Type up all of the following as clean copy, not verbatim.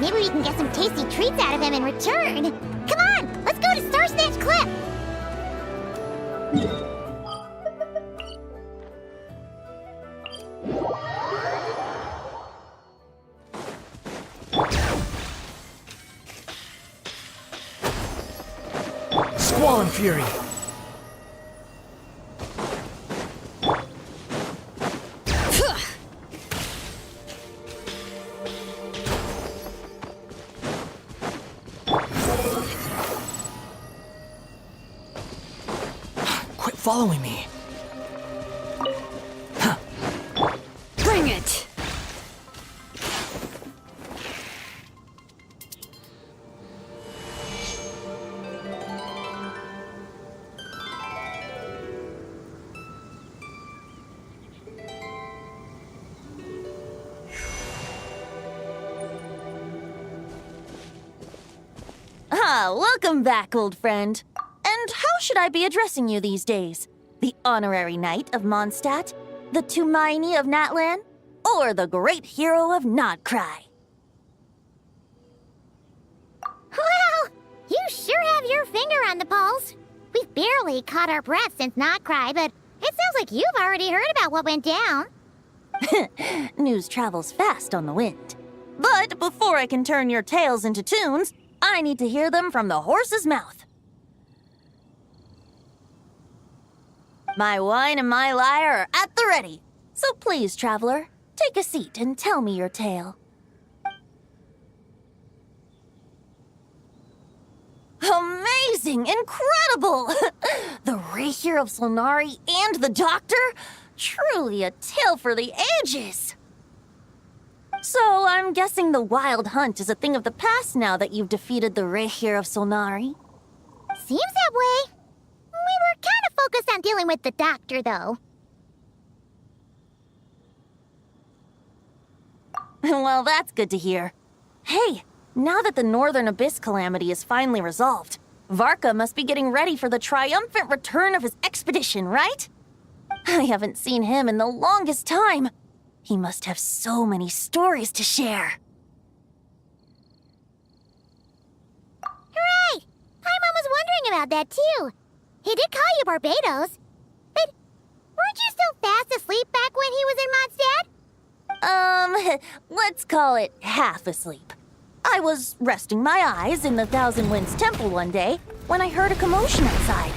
Maybe we can get some tasty treats out of him in return. Come on, let's go to Star Snatch Cliff. Squall and Fury. Quit following me. Bring it! Welcome back, old friend. And how should I be addressing you these days? The honorary knight of Mondstadt? The Tumaini of Natlan? Or the great hero of Nodcry? Well, you sure have your finger on the pulse. We've barely caught our breath since Nodcry, but it sounds like you've already heard about what went down. News travels fast on the wind. But before I can turn your tales into tunes, I need to hear them from the horse's mouth. My wine and my lyre are at the ready. So please, traveler, take a seat and tell me your tale. Amazing! Incredible! The Rahier of Solnari and the Doctor? Truly a tale for the ages! So, I'm guessing the Wild Hunt is a thing of the past now that you've defeated the Rahier of Solnari? Seems that way. We were kind of focused on dealing with the Doctor, though. Well, that's good to hear. Hey, now that the Northern Abyss calamity is finally resolved, Varka must be getting ready for the triumphant return of his expedition, right? I haven't seen him in the longest time. He must have so many stories to share. Hooray! Paimon was wondering about that, too. He did call you Barbados. But weren't you still fast asleep back when he was in Mondstadt? Let's call it half asleep. I was resting my eyes in the Thousand Winds Temple one day when I heard a commotion outside.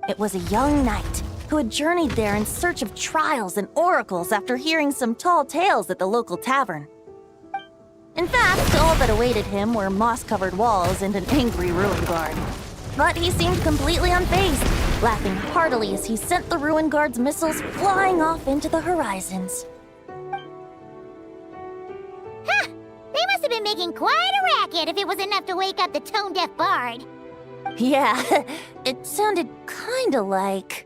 It was a young knight who had journeyed there in search of trials and oracles after hearing some tall tales at the local tavern. In fact, all that awaited him were moss-covered walls and an angry ruin guard. But he seemed completely unfazed, laughing heartily as he sent the ruin guard's missiles flying off into the horizons. Huh! They must have been making quite a racket if it was enough to wake up the tone-deaf bard. Yeah, it sounded kinda like...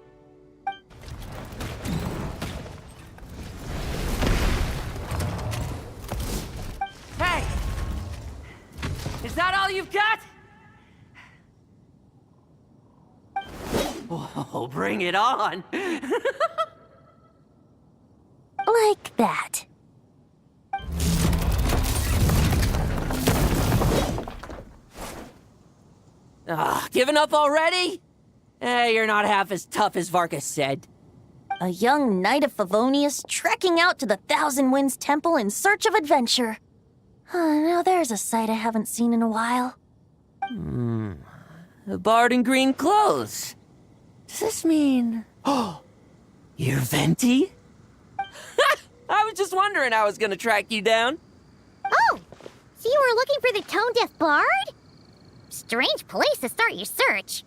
Hey! Is that all you've got? Oh, bring it on! like that. Giving up already? You're not half as tough as Varka said. A young knight of Favonius trekking out to the Thousand Winds Temple in search of adventure. Now there's a sight I haven't seen in a while. A bard in green clothes. Does this mean... Oh, you're Venti? I was just wondering I was gonna track you down. Oh, so you were looking for the tone-deaf bard? Strange place to start your search.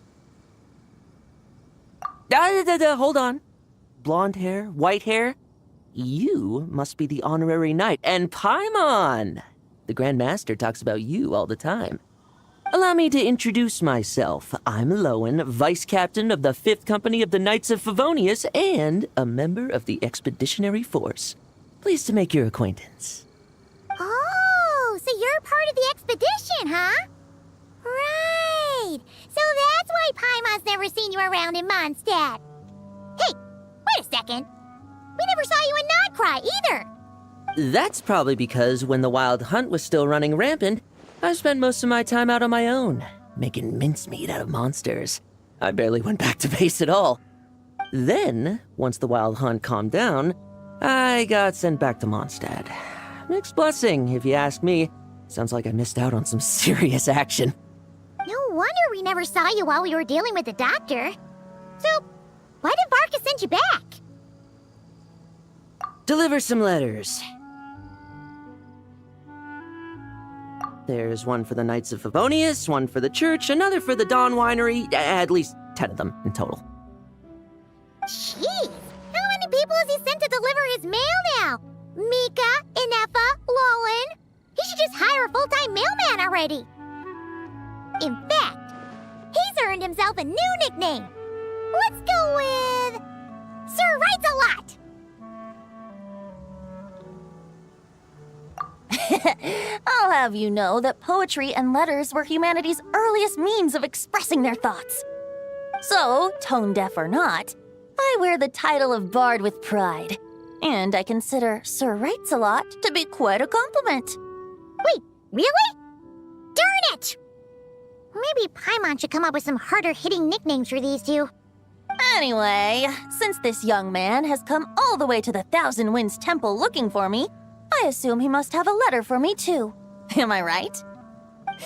Hold on. Blonde hair, white hair? You must be the honorary knight, and Paimon! The Grand Master talks about you all the time. Allow me to introduce myself. I'm Lowen, Vice Captain of the 5th Company of the Knights of Favonius and a member of the Expeditionary Force. Pleased to make your acquaintance. Oh, so you're part of the expedition, huh? Right. So that's why Paimon's never seen you around in Mondstadt. Hey, wait a second. We never saw you in Nodcry either. That's probably because when the Wild Hunt was still running rampant, I spent most of my time out on my own, making mincemeat out of monsters. I barely went back to base at all. Then, once the Wild Hunt calmed down, I got sent back to Mondstadt. Mixed blessing, if you ask me. Sounds like I missed out on some serious action. No wonder we never saw you while we were dealing with the doctor. So, why did Varka send you back? Deliver some letters. There's one for the Knights of Favonius, one for the church, another for the Dawn Winery, at least 10 of them in total. Jeez, how many people has he sent to deliver his mail now? Mika, Inefa, Lolan? He should just hire a full-time mailman already. In fact, he's earned himself a new nickname. Let's go with... Sir Writes a Lot. I'll have you know that poetry and letters were humanity's earliest means of expressing their thoughts. So, tone deaf or not, I wear the title of Bard with pride. And I consider Sir Writes a Lot to be quite a compliment. Wait, really? Darn it! Maybe Paimon should come up with some harder-hitting nicknames for these two. Anyway, since this young man has come all the way to the Thousand Winds Temple looking for me, I assume he must have a letter for me too. Am I right?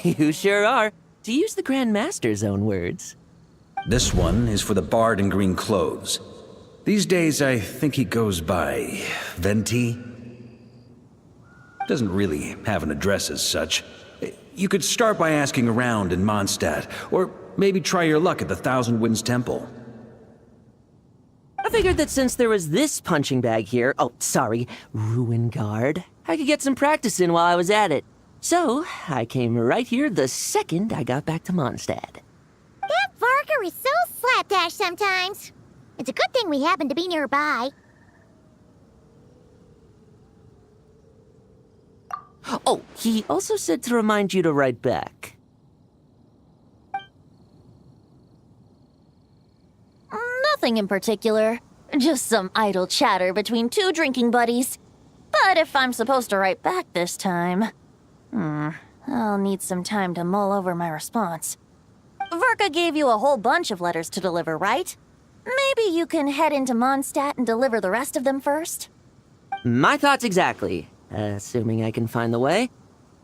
You sure are, to use the Grand Master's own words. This one is for the Bard in green clothes. These days, I think he goes by Venti. Doesn't really have an address as such. You could start by asking around in Mondstadt, or maybe try your luck at the Thousand Winds Temple. I figured that since there was this punching bag here, Ruin Guard, I could get some practice in while I was at it. So, I came right here the second I got back to Mondstadt. That Varka is so slapdash sometimes. It's a good thing we happen to be nearby. Oh, he also said to remind you to write back. Nothing in particular. Just some idle chatter between two drinking buddies. But if I'm supposed to write back this time... I'll need some time to mull over my response. Varka gave you a whole bunch of letters to deliver, right? Maybe you can head into Mondstadt and deliver the rest of them first? My thoughts exactly, assuming I can find the way.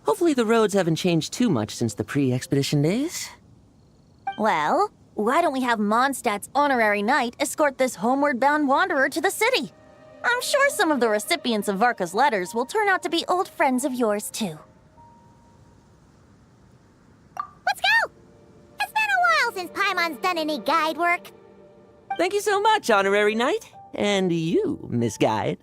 Hopefully the roads haven't changed too much since the pre-expedition days. Well, why don't we have Mondstadt's honorary knight escort this homeward-bound wanderer to the city? I'm sure some of the recipients of Varka's letters will turn out to be old friends of yours, too. Let's go! It's been a while since Paimon's done any guide work. Thank you so much, Honorary Knight. And you, Miss Guide.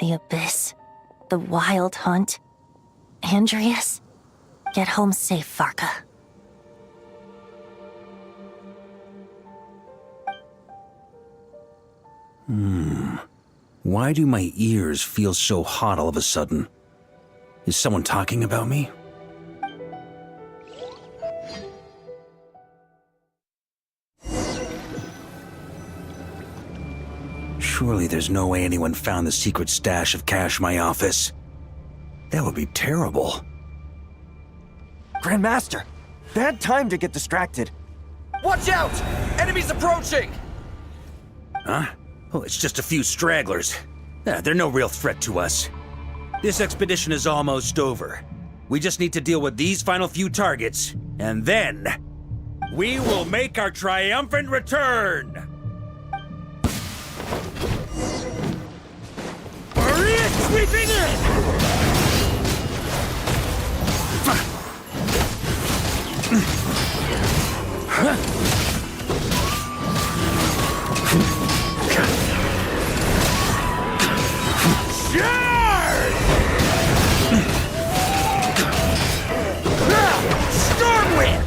The Abyss. The Wild Hunt. Andreas. Get home safe, Varka. Why do my ears feel so hot all of a sudden? Is someone talking about me? Surely there's no way anyone found the secret stash of cash in my office. That would be terrible. Grandmaster, bad time to get distracted. Watch out! Enemies approaching! Huh? Oh, it's just a few stragglers. They're no real threat to us. This expedition is almost over. We just need to deal with these final few targets, and then... we will make our triumphant return! Maria sweeping in! Stormwind!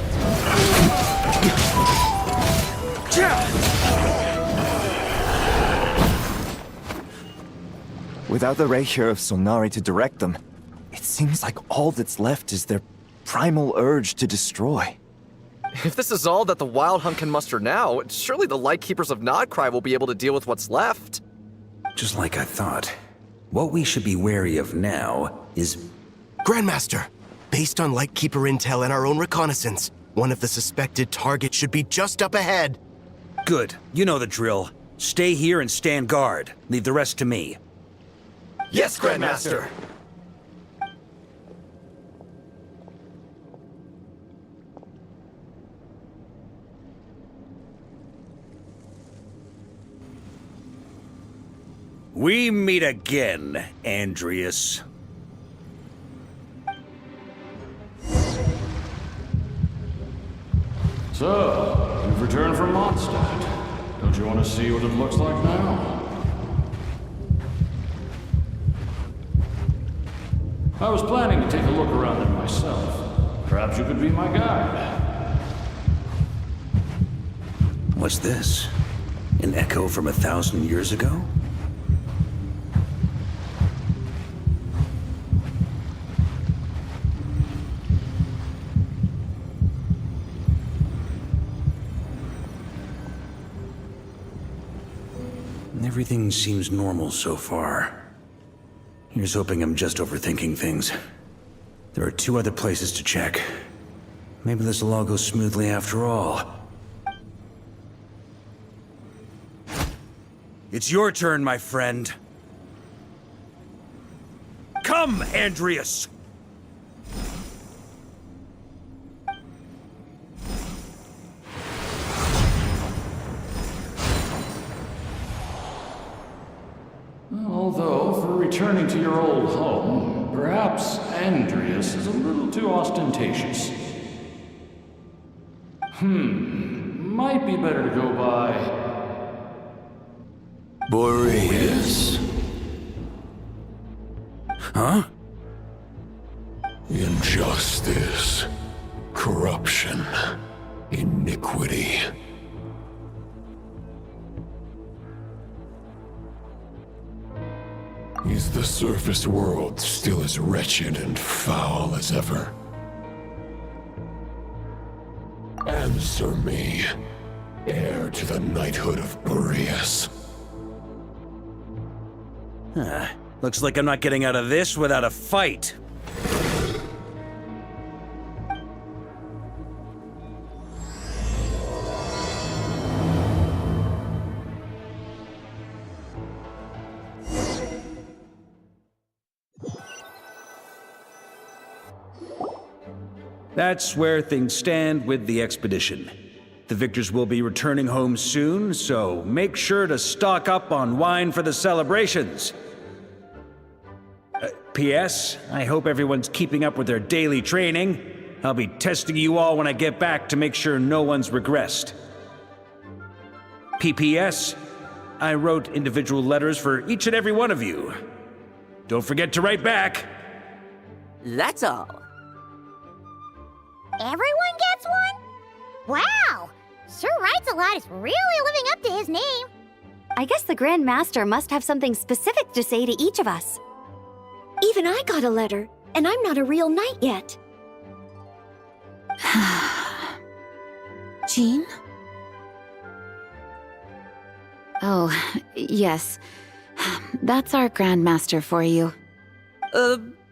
Without the rapier of Solnari to direct them, it seems like all that's left is their primal urge to destroy. If this is all that the Wild Hunt can muster now, surely the Lightkeepers of Nodcry will be able to deal with what's left. Just like I thought. What we should be wary of now is... Grandmaster, based on Lightkeeper intel and our own reconnaissance, one of the suspected targets should be just up ahead. Good. You know the drill. Stay here and stand guard. Leave the rest to me. Yes, Grandmaster! We meet again, Andreas. So, you've returned from Mondstadt. Don't you want to see what it looks like now? I was planning to take a look around there myself. Perhaps you could be my guide. What's this? An echo from 1,000 years ago? Everything seems normal so far. Here's hoping I'm just overthinking things. There are 2 other places to check. Maybe this will all go smoothly after all. It's your turn, my friend. Come, Andreas! Although, for returning to your old home, perhaps Andreas is a little too ostentatious. Might be better to go by... Boreas. Huh? Injustice. Corruption. Iniquity. Is the surface world still as wretched and foul as ever? Answer me, heir to the knighthood of Boreas. Looks like I'm not getting out of this without a fight. That's where things stand with the expedition. The victors will be returning home soon, so make sure to stock up on wine for the celebrations. P.S. I hope everyone's keeping up with their daily training. I'll be testing you all when I get back to make sure no one's regressed. P.P.S. I wrote individual letters for each and every one of you. Don't forget to write back. That's all. Everyone gets one? Wow! Sir Writes-A-Lot is really living up to his name. I guess the Grand Master must have something specific to say to each of us. Even I got a letter, and I'm not a real knight yet. Jean? Oh, yes. That's our Grand Master for you.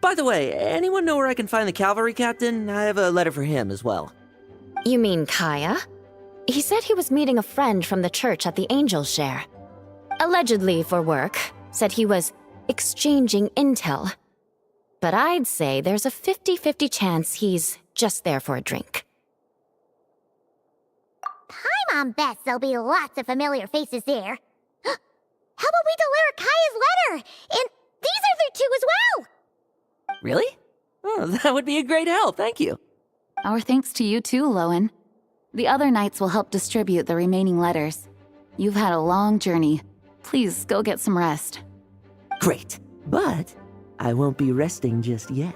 By the way, anyone know where I can find the cavalry captain? I have a letter for him as well. You mean Kaya? He said he was meeting a friend from the church at the Angel Share. Allegedly for work. Said he was exchanging intel. But I'd say there's a 50-50 chance he's just there for a drink. Paimon bets there'll be lots of familiar faces there. How about we deliver Kaya's letter? And these are the 2 as well! Really? Oh, that would be a great help, thank you. Our thanks to you too, Lowen. The other knights will help distribute the remaining letters. You've had a long journey. Please go get some rest. Great, but I won't be resting just yet.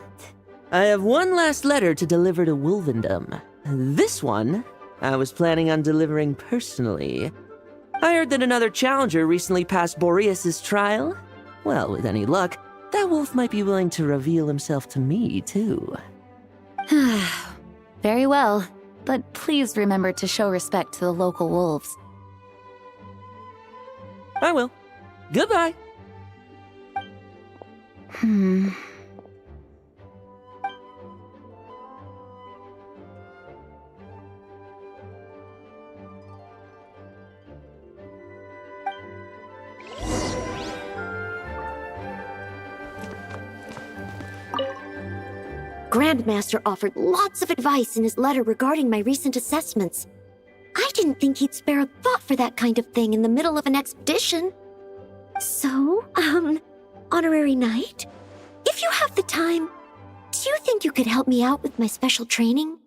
I have one last letter to deliver to Wolvendom. This one, I was planning on delivering personally. I heard that another challenger recently passed Boreas' trial. Well, with any luck, that wolf might be willing to reveal himself to me, too. Very well. but please remember to show respect to the local wolves. I will. Goodbye. Grandmaster offered lots of advice in his letter regarding my recent assessments. I didn't think he'd spare a thought for that kind of thing in the middle of an expedition. So, Honorary Knight, if you have the time, do you think you could help me out with my special training?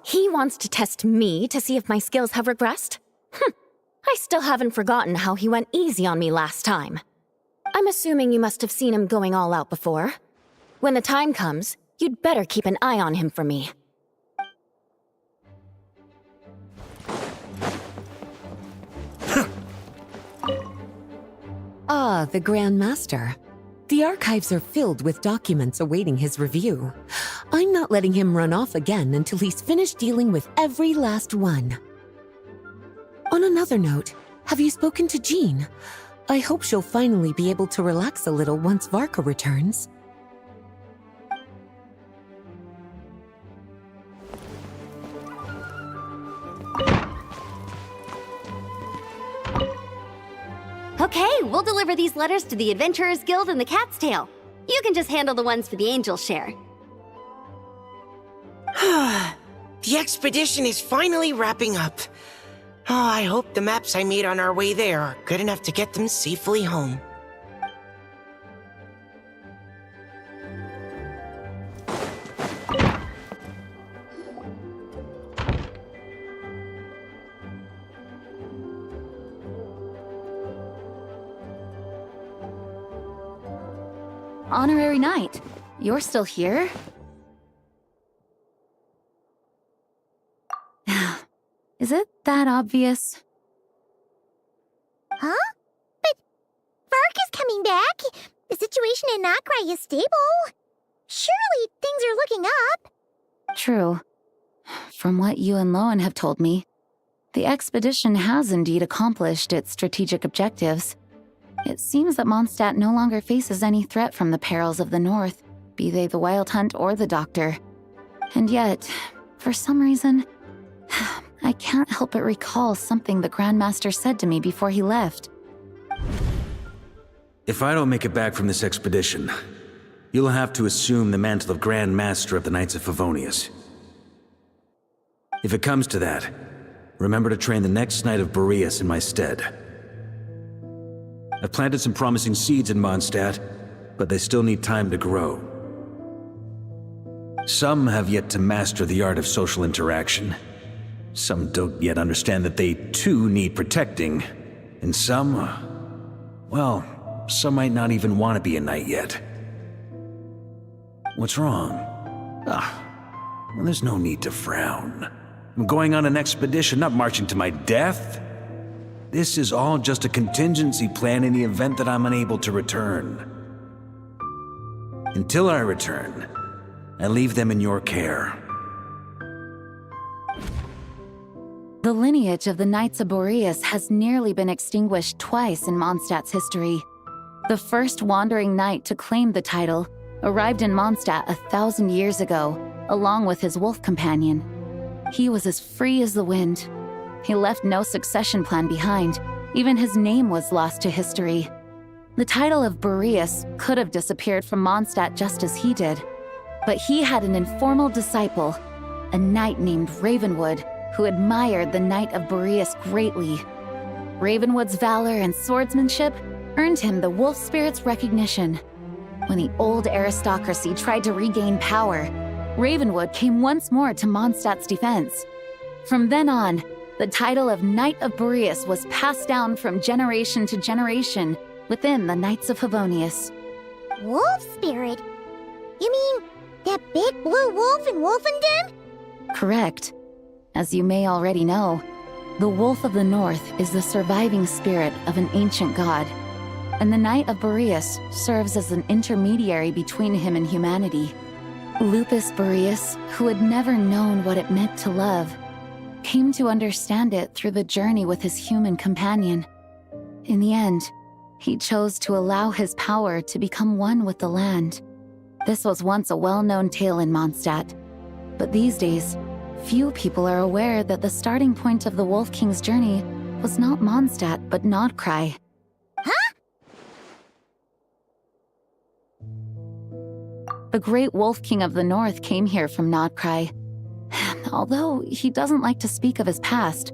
He wants to test me to see if my skills have regressed? I still haven't forgotten how he went easy on me last time. I'm assuming you must have seen him going all out before. When the time comes, you'd better keep an eye on him for me. Ah, the Grand Master. The archives are filled with documents awaiting his review. I'm not letting him run off again until he's finished dealing with every last one. On another note, have you spoken to Jean? I hope she'll finally be able to relax a little once Varka returns. Okay, we'll deliver these letters to the Adventurers Guild and the Cat's Tail. You can just handle the ones for the Angel's Share. The expedition is finally wrapping up. Oh, I hope the maps I made on our way there are good enough to get them safely home. Honorary Knight, you're still here? Is it that obvious? Huh? But Varka's coming back. The situation in Nocrai is stable. Surely things are looking up. True. From what you and Lowen have told me, the expedition has indeed accomplished its strategic objectives. It seems that Mondstadt no longer faces any threat from the perils of the North, be they the Wild Hunt or the Doctor. And yet, for some reason, I can't help but recall something the Grandmaster said to me before he left. If I don't make it back from this expedition, you'll have to assume the mantle of Grand Master of the Knights of Favonius. If it comes to that, remember to train the next Knight of Boreas in my stead. I've planted some promising seeds in Mondstadt, but they still need time to grow. Some have yet to master the art of social interaction. Some don't yet understand that they too need protecting. And some, well, some might not even want to be a knight yet. What's wrong? Well, there's no need to frown. I'm going on an expedition, not marching to my death. This is all just a contingency plan in the event that I'm unable to return. Until I return, I leave them in your care. The lineage of the Knights of Boreas has nearly been extinguished twice in Mondstadt's history. The first wandering knight to claim the title arrived in Mondstadt 1,000 years ago, along with his wolf companion. He was as free as the wind. He left no succession plan behind. Even his name was lost to history. The title of Boreas could have disappeared from Mondstadt just as he did. But he had an informal disciple, a knight named Ravenwood, who admired the Knight of Boreas greatly. Ravenwood's valor and swordsmanship earned him the wolf spirit's recognition. When the old aristocracy tried to regain power, Ravenwood came once more to Mondstadt's defense. From then on, the title of Knight of Boreas was passed down from generation to generation within the Knights of Favonius. Wolf spirit? You mean that big blue wolf in Wolfenden? Correct. As you may already know, the Wolf of the North is the surviving spirit of an ancient god. and the Knight of Boreas serves as an intermediary between him and humanity. Lupus Boreas, who had never known what it meant to love, came to understand it through the journey with his human companion. In the end, he chose to allow his power to become one with the land. This was once a well-known tale in Mondstadt, but these days, few people are aware that the starting point of the Wolf King's journey was not Mondstadt, but Nodcry. Huh? The great Wolf King of the North came here from Nodcry, although he doesn't like to speak of his past.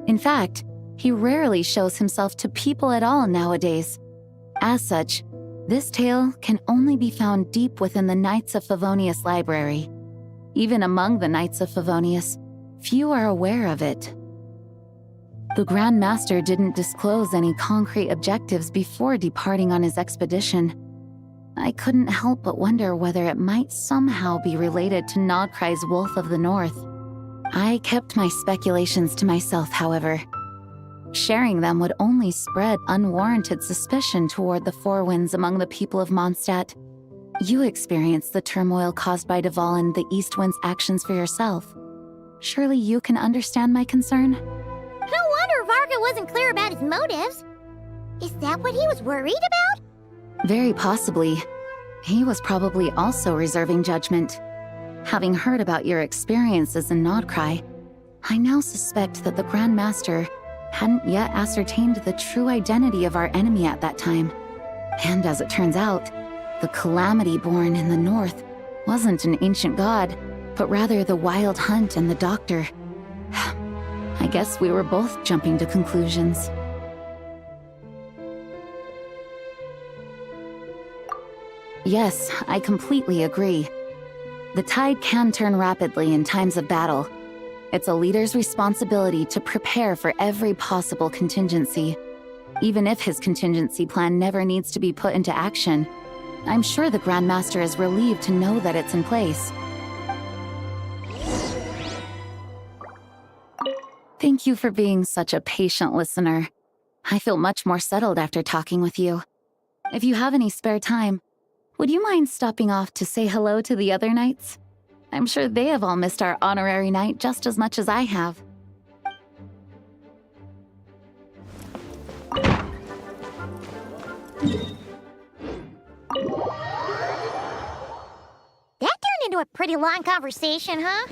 In fact, he rarely shows himself to people at all nowadays. As such, this tale can only be found deep within the Knights of Favonius library. Even among the Knights of Favonius, few are aware of it. The Grand Master didn't disclose any concrete objectives before departing on his expedition. I couldn't help but wonder whether it might somehow be related to Nodcry's Wolf of the North. I kept my speculations to myself, however. Sharing them would only spread unwarranted suspicion toward the Four Winds among the people of Mondstadt. You experienced the turmoil caused by Duval and the East Wind's actions for yourself. Surely you can understand my concern? No wonder Varka wasn't clear about his motives. Is that what he was worried about? Very possibly. He was probably also reserving judgment. Having heard about your experiences in Nodcry, I now suspect that the Grand Master hadn't yet ascertained the true identity of our enemy at that time. And as it turns out, the Calamity born in the north wasn't an ancient god, but rather the Wild Hunt and the Doctor. I guess we were both jumping to conclusions. Yes, I completely agree. The tide can turn rapidly in times of battle. It's a leader's responsibility to prepare for every possible contingency. Even if his contingency plan never needs to be put into action, I'm sure the Grand Master is relieved to know that it's in place. Thank you for being such a patient listener. I feel much more settled after talking with you. If you have any spare time, would you mind stopping off to say hello to the other knights? I'm sure they have all missed our honorary knight just as much as I have. That turned into a pretty long conversation, huh?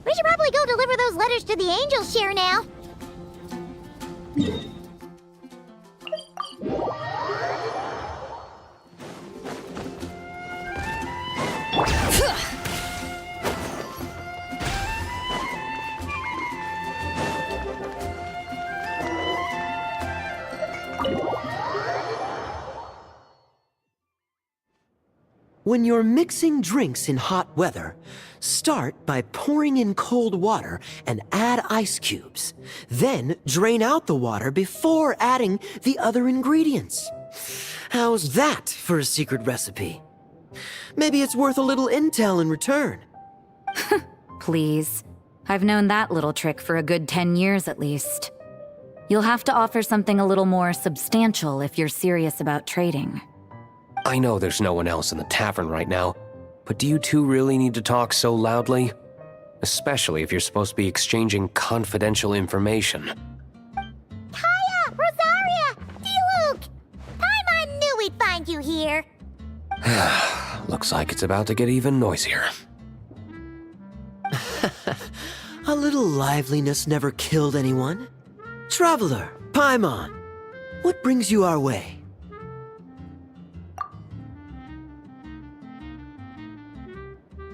We should probably go deliver those letters to the Angel Share now. When you're mixing drinks in hot weather, start by pouring in cold water and add ice cubes. Then drain out the water before adding the other ingredients. How's that for a secret recipe? Maybe it's worth a little intel in return. Please. I've known that little trick for a good 10 years at least. You'll have to offer something a little more substantial if you're serious about trading. I know there's no one else in the tavern right now, but do you two really need to talk so loudly? Especially if you're supposed to be exchanging confidential information. Kaya! Rosaria! D-Luke! Paimon knew we'd find you here! Looks like it's about to get even noisier. A little liveliness never killed anyone. Traveler, Paimon, what brings you our way?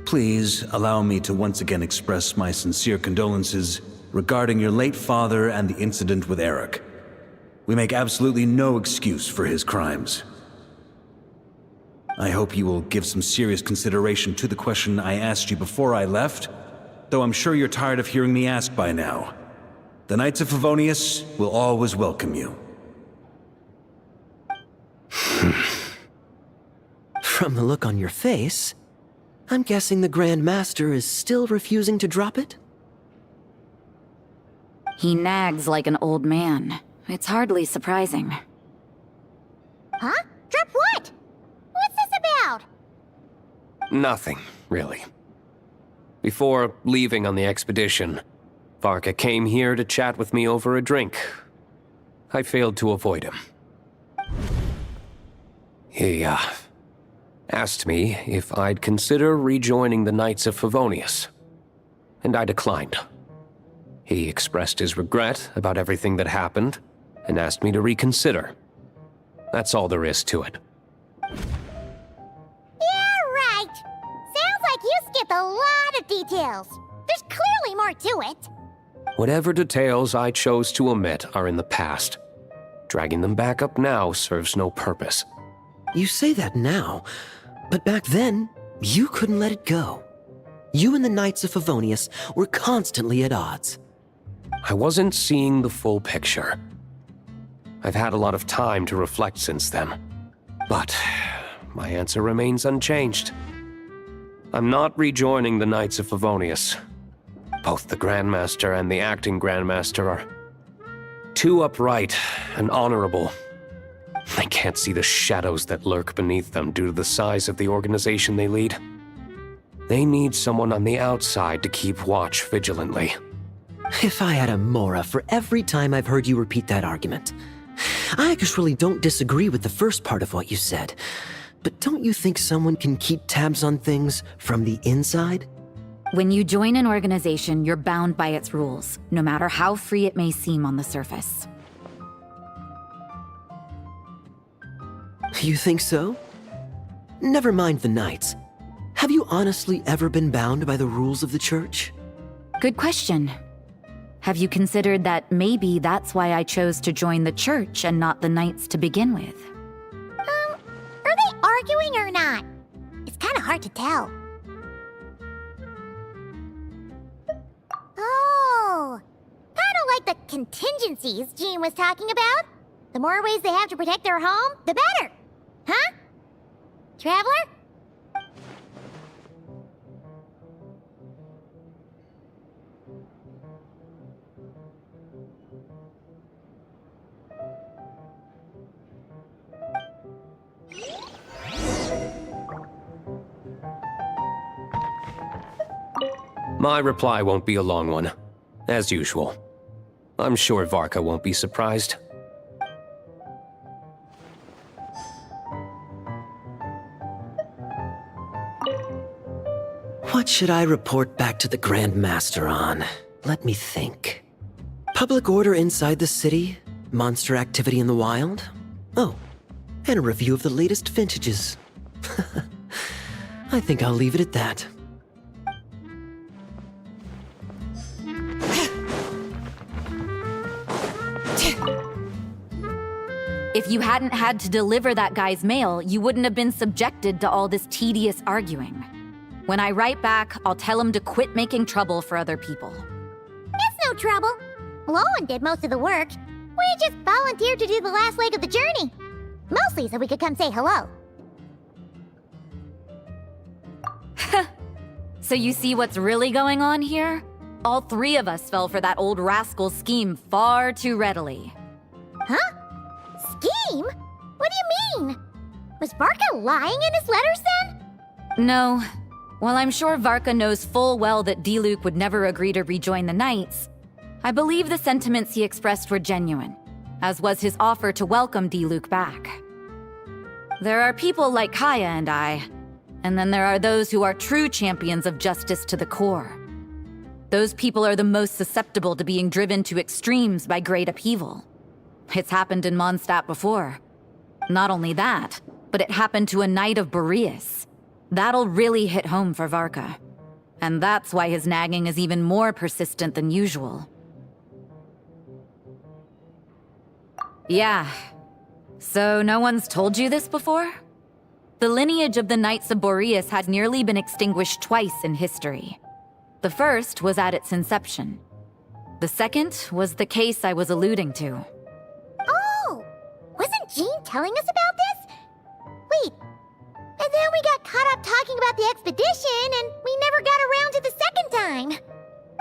Please allow me to once again express my sincere condolences regarding your late father and the incident with Eric. We make absolutely no excuse for his crimes. I hope you will give some serious consideration to the question I asked you before I left, though I'm sure you're tired of hearing me ask by now. The Knights of Favonius will always welcome you. From the look on your face, I'm guessing the Grand Master is still refusing to drop it? He nags like an old man. It's hardly surprising. Huh? Drop what? What's this about? Nothing, really. Before leaving on the expedition, Varka came here to chat with me over a drink. I failed to avoid him. He, asked me if I'd consider rejoining the Knights of Favonius, and I declined. He expressed his regret about everything that happened, and asked me to reconsider. That's all there is to it. Yeah, right. Sounds like you skipped a lot of details. There's clearly more to it. Whatever details I chose to omit are in the past. Dragging them back up now serves no purpose. You say that now, but back then, you couldn't let it go. You and the Knights of Favonius were constantly at odds. I wasn't seeing the full picture. I've had a lot of time to reflect since then. But my answer remains unchanged. I'm not rejoining the Knights of Favonius. Both the Grandmaster and the acting Grandmaster are too upright and honorable. I can't see the shadows that lurk beneath them due to the size of the organization they lead. They need someone on the outside to keep watch vigilantly. If I had a Mora for every time I've heard you repeat that argument. I actually don't disagree with the first part of what you said, but don't you think someone can keep tabs on things from the inside? When you join an organization, you're bound by its rules, no matter how free it may seem on the surface. You think so? Never mind the Knights. Have you honestly ever been bound by the rules of the Church? Good question. Have you considered that maybe that's why I chose to join the Church and not the Knights to begin with? Are they arguing or not? It's kind of hard to tell. Oh, kind of like the contingencies Jean was talking about. The more ways they have to protect their home, the better. Huh? Traveler? My reply won't be a long one, as usual. I'm sure Varka won't be surprised. What should I report back to the Grand Master on? Let me think. Public order inside the city, monster activity in the wild. Oh, and a review of the latest vintages. I think I'll leave it at that. If you hadn't had to deliver that guy's mail, you wouldn't have been subjected to all this tedious arguing. When I write back, I'll tell him to quit making trouble for other people. It's no trouble. Lowen did most of the work. We just volunteered to do the last leg of the journey. Mostly so we could come say hello. So you see what's really going on here? All three of us fell for that old rascal's scheme far too readily. Huh? Scheme? What do you mean? Was Varka lying in his letters then? No. While I'm sure Varka knows full well that Diluc would never agree to rejoin the Knights, I believe the sentiments he expressed were genuine, as was his offer to welcome Diluc back. There are people like Kaya and I, and then there are those who are true champions of justice to the core. Those people are the most susceptible to being driven to extremes by great upheaval. It's happened in Mondstadt before. Not only that, but it happened to a Knight of Boreas. That'll really hit home for Varka. And that's why his nagging is even more persistent than usual. Yeah. So no one's told you this before? The lineage of the Knights of Boreas had nearly been extinguished twice in history. The first was at its inception. The second was the case I was alluding to. Oh! Wasn't Jean telling us about this? Wait, and then we got caught up talking about the expedition, and we never got around to the second time.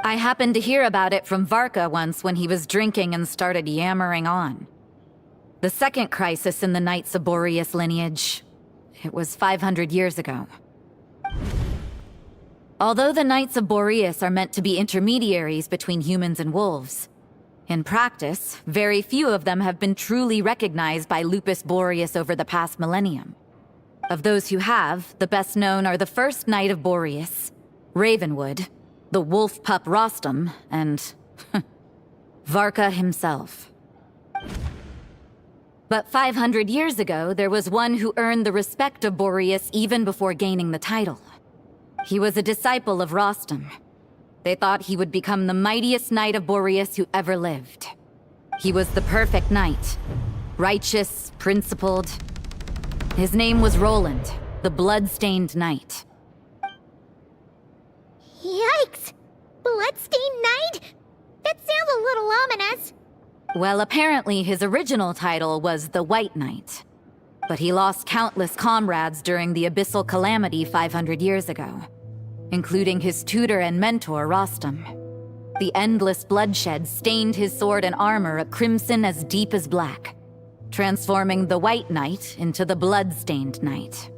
I happened to hear about it from Varka once when he was drinking and started yammering on. The second crisis in the Knights of Boreas lineage. It was 500 years ago. Although the Knights of Boreas are meant to be intermediaries between humans and wolves, in practice, very few of them have been truly recognized by Lupus Boreas over the past millennium. Of those who have, the best known are the first Knight of Boreas, Ravenwood, the wolf pup Rostam, and Varka himself. But 500 years ago, there was one who earned the respect of Boreas even before gaining the title. He was a disciple of Rostam. They thought he would become the mightiest knight of Boreas who ever lived. He was the perfect knight. Righteous, principled. His name was Roland, the blood-stained knight. Yikes! Bloodstained Knight? That sounds a little ominous. Well, apparently his original title was the White Knight. But he lost countless comrades during the Abyssal Calamity 500 years ago, including his tutor and mentor, Rostam. The endless bloodshed stained his sword and armor a crimson as deep as black, transforming the White Knight into the Blood-Stained Knight.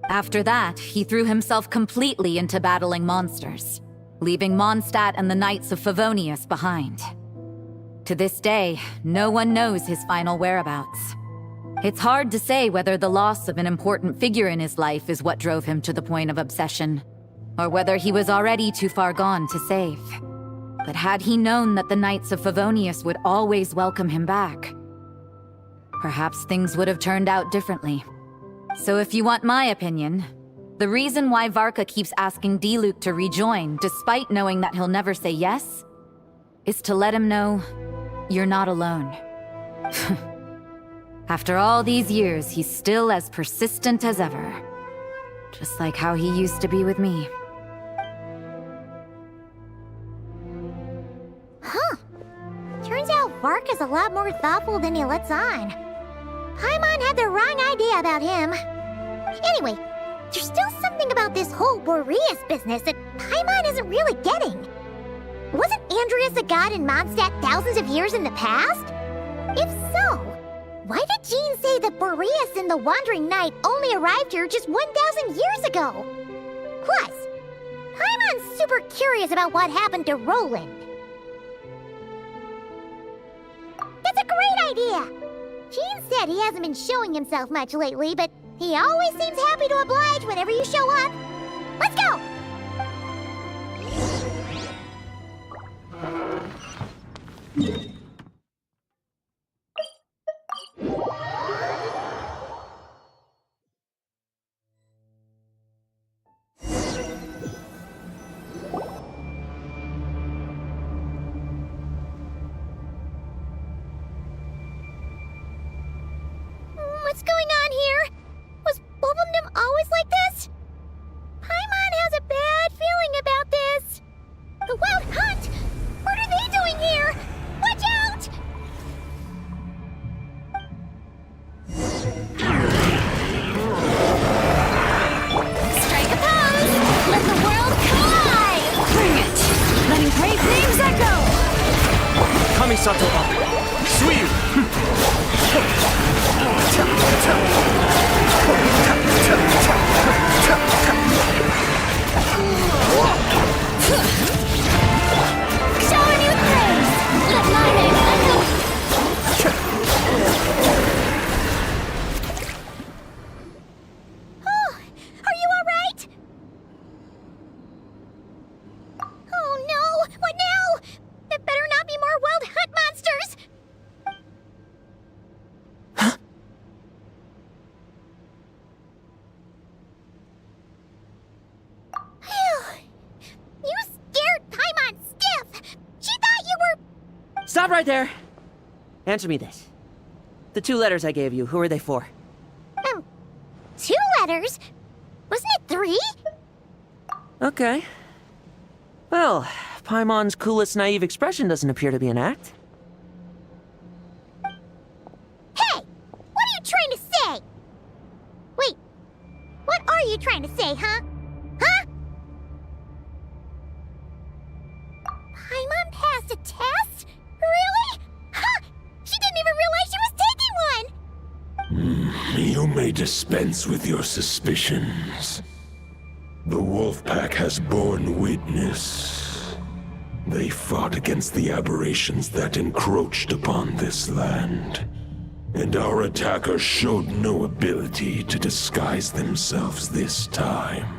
After that, he threw himself completely into battling monsters, leaving Mondstadt and the Knights of Favonius behind. To this day, no one knows his final whereabouts. It's hard to say whether the loss of an important figure in his life is what drove him to the point of obsession, or whether he was already too far gone to save. But had he known that the Knights of Favonius would always welcome him back, perhaps things would have turned out differently. So if you want my opinion, the reason why Varka keeps asking Diluc to rejoin, despite knowing that he'll never say yes, is to let him know you're not alone. After all these years, he's still as persistent as ever. Just like how he used to be with me. Huh. Turns out Varka's a lot more thoughtful than he lets on. Paimon had the wrong idea about him. Anyway, there's still something about this whole Boreas business that Paimon isn't really getting. Wasn't Andreas a god in Mondstadt thousands of years in the past? If so, why did Jean say that Boreas and the Wandering Knight only arrived here just 1,000 years ago? Plus, Paimon's super curious about what happened to Roland. That's a great idea! Jean said he hasn't been showing himself much lately, but he always seems happy to oblige whenever you show up. Let's go! What's going on here? Was Bulbumdum always like this? Paimon has a bad feeling about this. The Wild Hunt? What are they doing here? Watch out! Strike a pose! Let the world collide! Bring it! Letting great things echo! Kamisato up! Suiyu! Shower me with praise! Let my name echo! Oh, are you alright? Oh no! What now? There better not be more Wild Hunt monsters! You scared Paimon stiff! She thought you were... Stop right there! Answer me this. The 2 letters I gave you, who are they for? 2 letters? Wasn't it 3? Okay. Well, Paimon's coolest naive expression doesn't appear to be an act. Hey! What are you trying to say? Wait, what are you trying to say, huh? Huh? Paimon passed a test? Really? Huh! She didn't even realize she was taking one! may dispense with your suspicions. The Wolfpack has borne witness. They fought against the aberrations that encroached upon this land, and our attackers showed no ability to disguise themselves this time.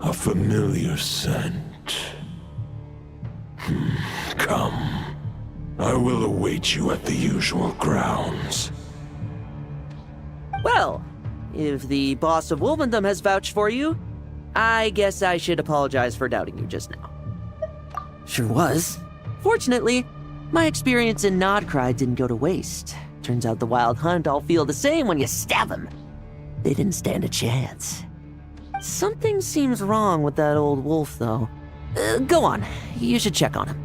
A familiar scent. Come. I will await you at the usual grounds. Well, if the boss of Wolvendom has vouched for you, I guess I should apologize for doubting you just now. Sure was. Fortunately, my experience in Nodcry didn't go to waste. Turns out the Wild Hunt all feel the same when you stab them. They didn't stand a chance. Something seems wrong with that old wolf, though. Go on. You should check on him.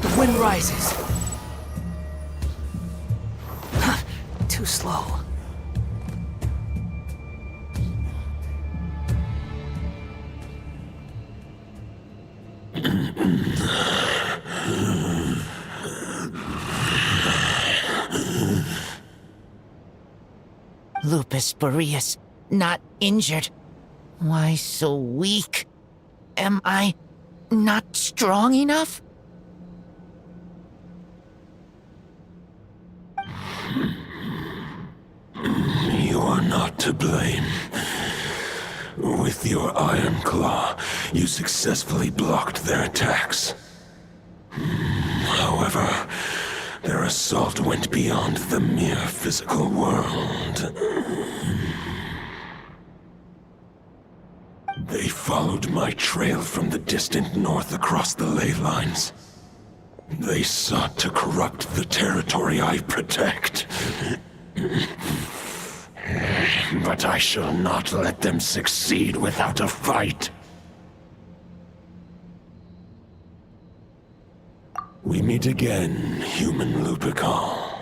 The wind rises. Too slow. Lupus Boreas, not injured. Why so weak? Am I not strong enough? You are not to blame. With your Iron Claw, you successfully blocked their attacks. However, their assault went beyond the mere physical world. They followed my trail from the distant north across the ley lines. They sought to corrupt the territory I protect. But I shall not let them succeed without a fight. We meet again, human Lupical.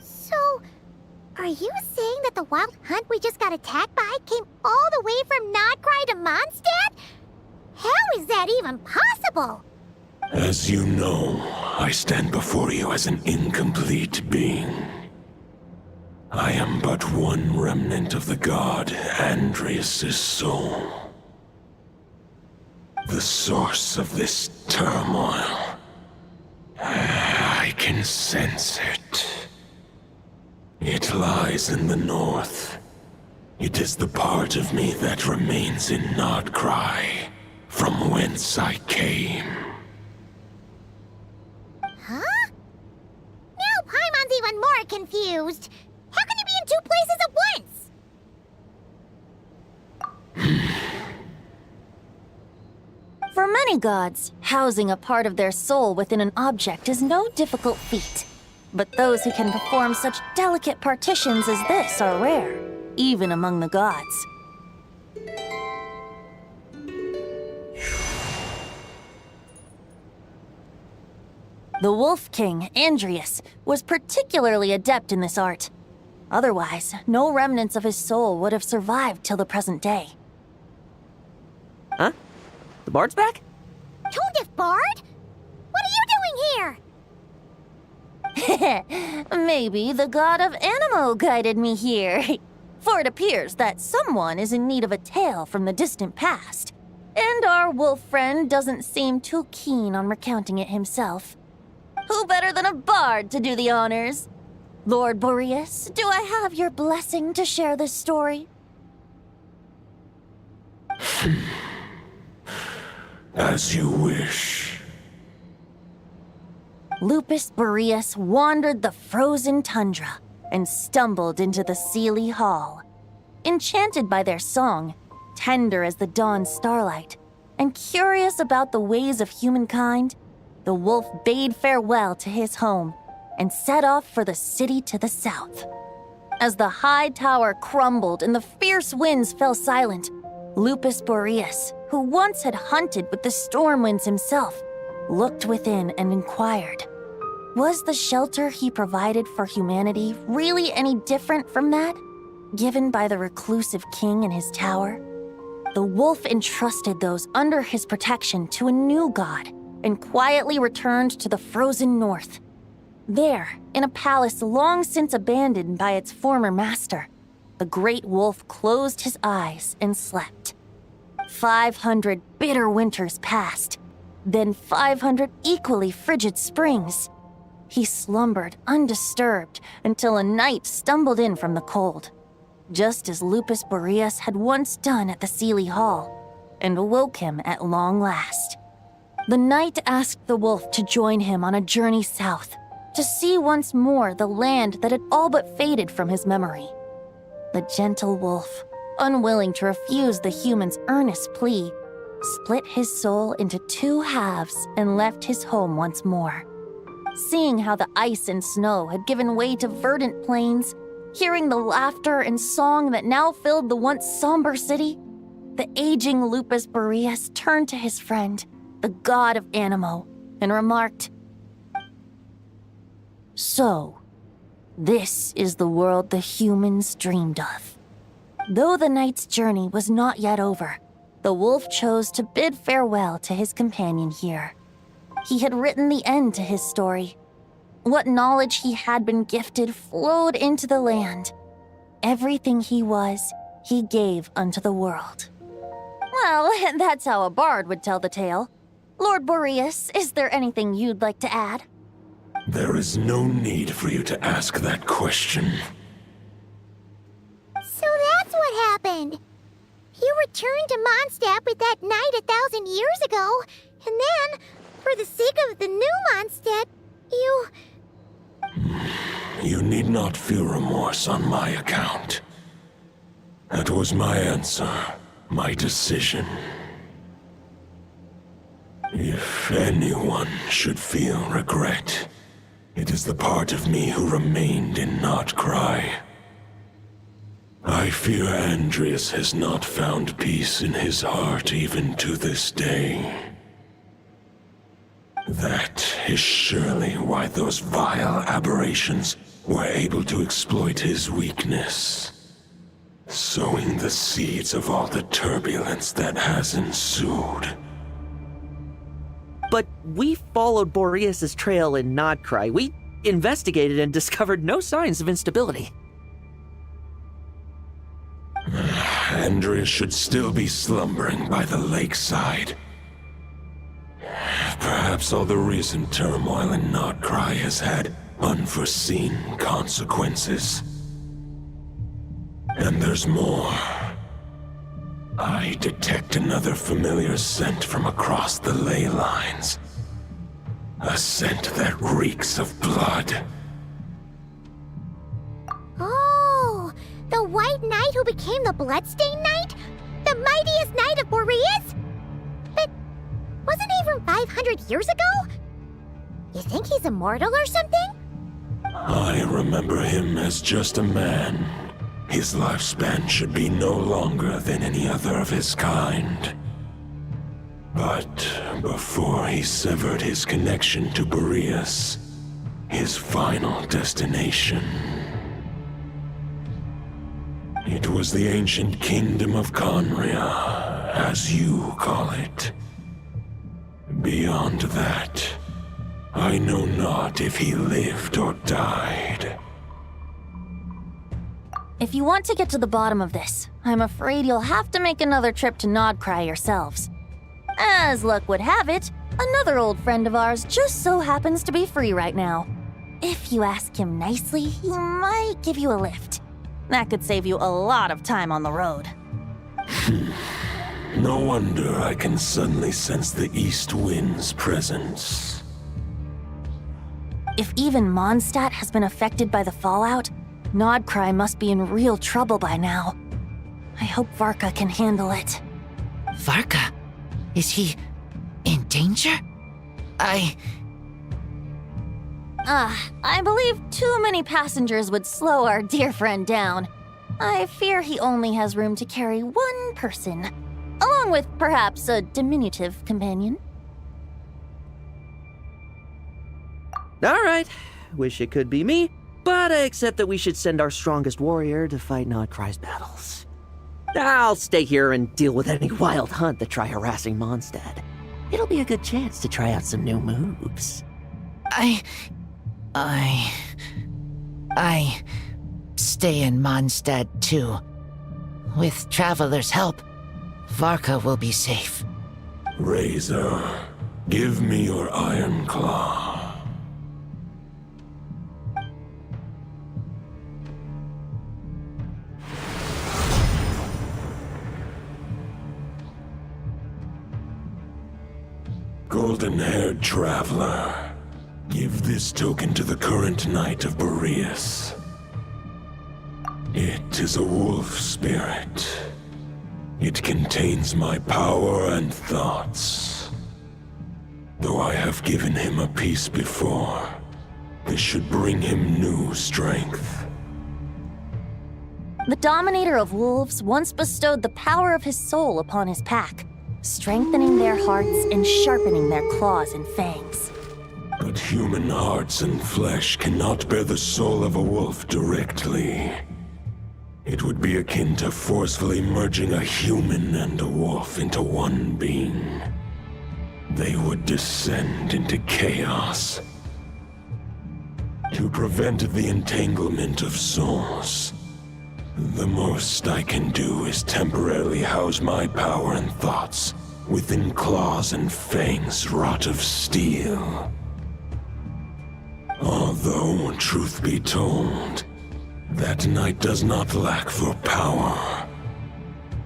So, are you saying that the Wild Hunt we just got attacked by came all the way from Nodcry to Mondstadt? How is that even possible? As you know, I stand before you as an incomplete being. I am but one remnant of the god Andrias' soul. The source of this turmoil. I can sense it. It lies in the north. It is the part of me that remains in Nodcry, from whence I came. Huh? Now Paimon's even more confused. How can he be in two places at once? For many gods, housing a part of their soul within an object is no difficult feat. But those who can perform such delicate partitions as this are rare, even among the gods. The Wolf King, Andrias, was particularly adept in this art. Otherwise, no remnants of his soul would have survived till the present day. Huh? The bard's back? Tone Deaf Bard? What are you doing here? Maybe the god of Animo guided me here. For it appears that someone is in need of a tale from the distant past. And our wolf friend doesn't seem too keen on recounting it himself. Who better than a bard to do the honors? Lord Boreas, do I have your blessing to share this story? As you wish. Lupus Boreas wandered the frozen tundra and stumbled into the Seelie Hall. Enchanted by their song, tender as the dawn starlight, and curious about the ways of humankind, the wolf bade farewell to his home and set off for the city to the south. As the high tower crumbled and the fierce winds fell silent, Lupus Boreas, who once had hunted with the storm winds himself, looked within and inquired, Was the shelter he provided for humanity really any different from that given by the reclusive king in his tower? The wolf entrusted those under his protection to a new god and quietly returned to the frozen north. There, in a palace long since abandoned by its former master, the great wolf closed his eyes and slept. 500 bitter winters passed, then 500 equally frigid springs. He slumbered undisturbed until a night stumbled in from the cold, just as Lupus Boreas had once done at the Seelie Hall, and awoke him at long last. The knight asked the wolf to join him on a journey south, to see once more the land that had all but faded from his memory. The gentle wolf, unwilling to refuse the human's earnest plea, split his soul into 2 halves and left his home once more. Seeing how the ice and snow had given way to verdant plains, hearing the laughter and song that now filled the once somber city, the aging Lupus Boreas turned to his friend, the god of Animo, and remarked, "So, this is the world the humans dreamed of." Though the knight's journey was not yet over, the wolf chose to bid farewell to his companion here. He had written the end to his story. What knowledge he had been gifted flowed into the land. Everything he was, he gave unto the world. Well, that's how a bard would tell the tale. Lord Boreas, is there anything you'd like to add? There is no need for you to ask that question. So that's what happened. You returned to Mondstadt with that knight 1,000 years ago, and then, for the sake of the new Mondstadt, you... You need not feel remorse on my account. That was my answer, my decision. If anyone should feel regret, it is the part of me who remained and not cry. I fear Andreas has not found peace in his heart even to this day. That is surely why those vile aberrations were able to exploit his weakness, sowing the seeds of all the turbulence that has ensued. But we followed Boreas' trail in Nodcry. We investigated and discovered no signs of instability. Andreas should still be slumbering by the lakeside. Perhaps all the recent turmoil in Nodcry has had unforeseen consequences. And there's more. I detect another familiar scent from across the ley lines. A scent that reeks of blood. Oh, the White Knight who became the Bloodstained Knight? The mightiest knight of Boreas? But wasn't he from 500 years ago? You think he's immortal or something? I remember him as just a man. His lifespan should be no longer than any other of his kind. But before he severed his connection to Boreas, his final destination, it was the ancient kingdom of Conria, as you call it. Beyond that, I know not if he lived or died. If you want to get to the bottom of this, I'm afraid you'll have to make another trip to Nodcry yourselves. As luck would have it, another old friend of ours just so happens to be free right now. If you ask him nicely, he might give you a lift. That could save you a lot of time on the road. No wonder I can suddenly sense the east wind's presence. If even Mondstadt has been affected by the fallout, Nodcry must be in real trouble by now. I hope Varka can handle it. Varka? Is he in danger? I believe too many passengers would slow our dear friend down. I fear he only has room to carry one person, along with perhaps a diminutive companion. Alright, wish it could be me, but I accept that we should send our strongest warrior to fight Nodcry's battles. I'll stay here and deal with any wild hunt that try harassing Mondstadt. It'll be a good chance to try out some new moves. I stay in Mondstadt too. With Traveler's help, Varka will be safe. Razor, give me your Iron Claw. Golden-haired traveler, give this token to the current Knight of Boreas. It is a wolf spirit. It contains my power and thoughts. Though I have given him a piece before, this should bring him new strength. The Dominator of Wolves once bestowed the power of his soul upon his pack, strengthening their hearts and sharpening their claws and fangs. But human hearts and flesh cannot bear the soul of a wolf directly. It would be akin to forcefully merging a human and a wolf into one being. They would descend into chaos. To prevent the entanglement of souls, the most I can do is temporarily house my power and thoughts within claws and fangs wrought of steel. Although, truth be told, that knight does not lack for power.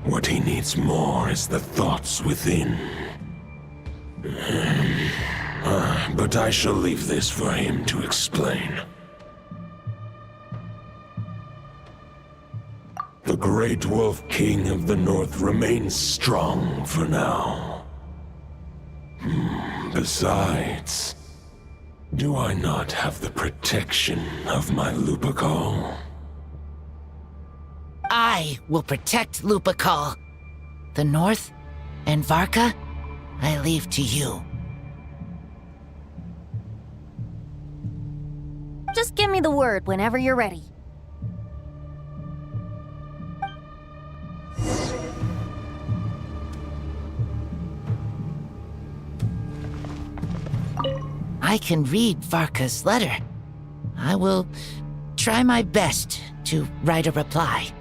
What he needs more is the thoughts within. But I shall leave this for him to explain. The Great Wolf King of the North remains strong for now. Besides, do I not have the protection of my Lupacol? I will protect Lupacol. The North and Varka, I leave to you. Just give me the word whenever you're ready. I can read Varka's letter. I will try my best to write a reply.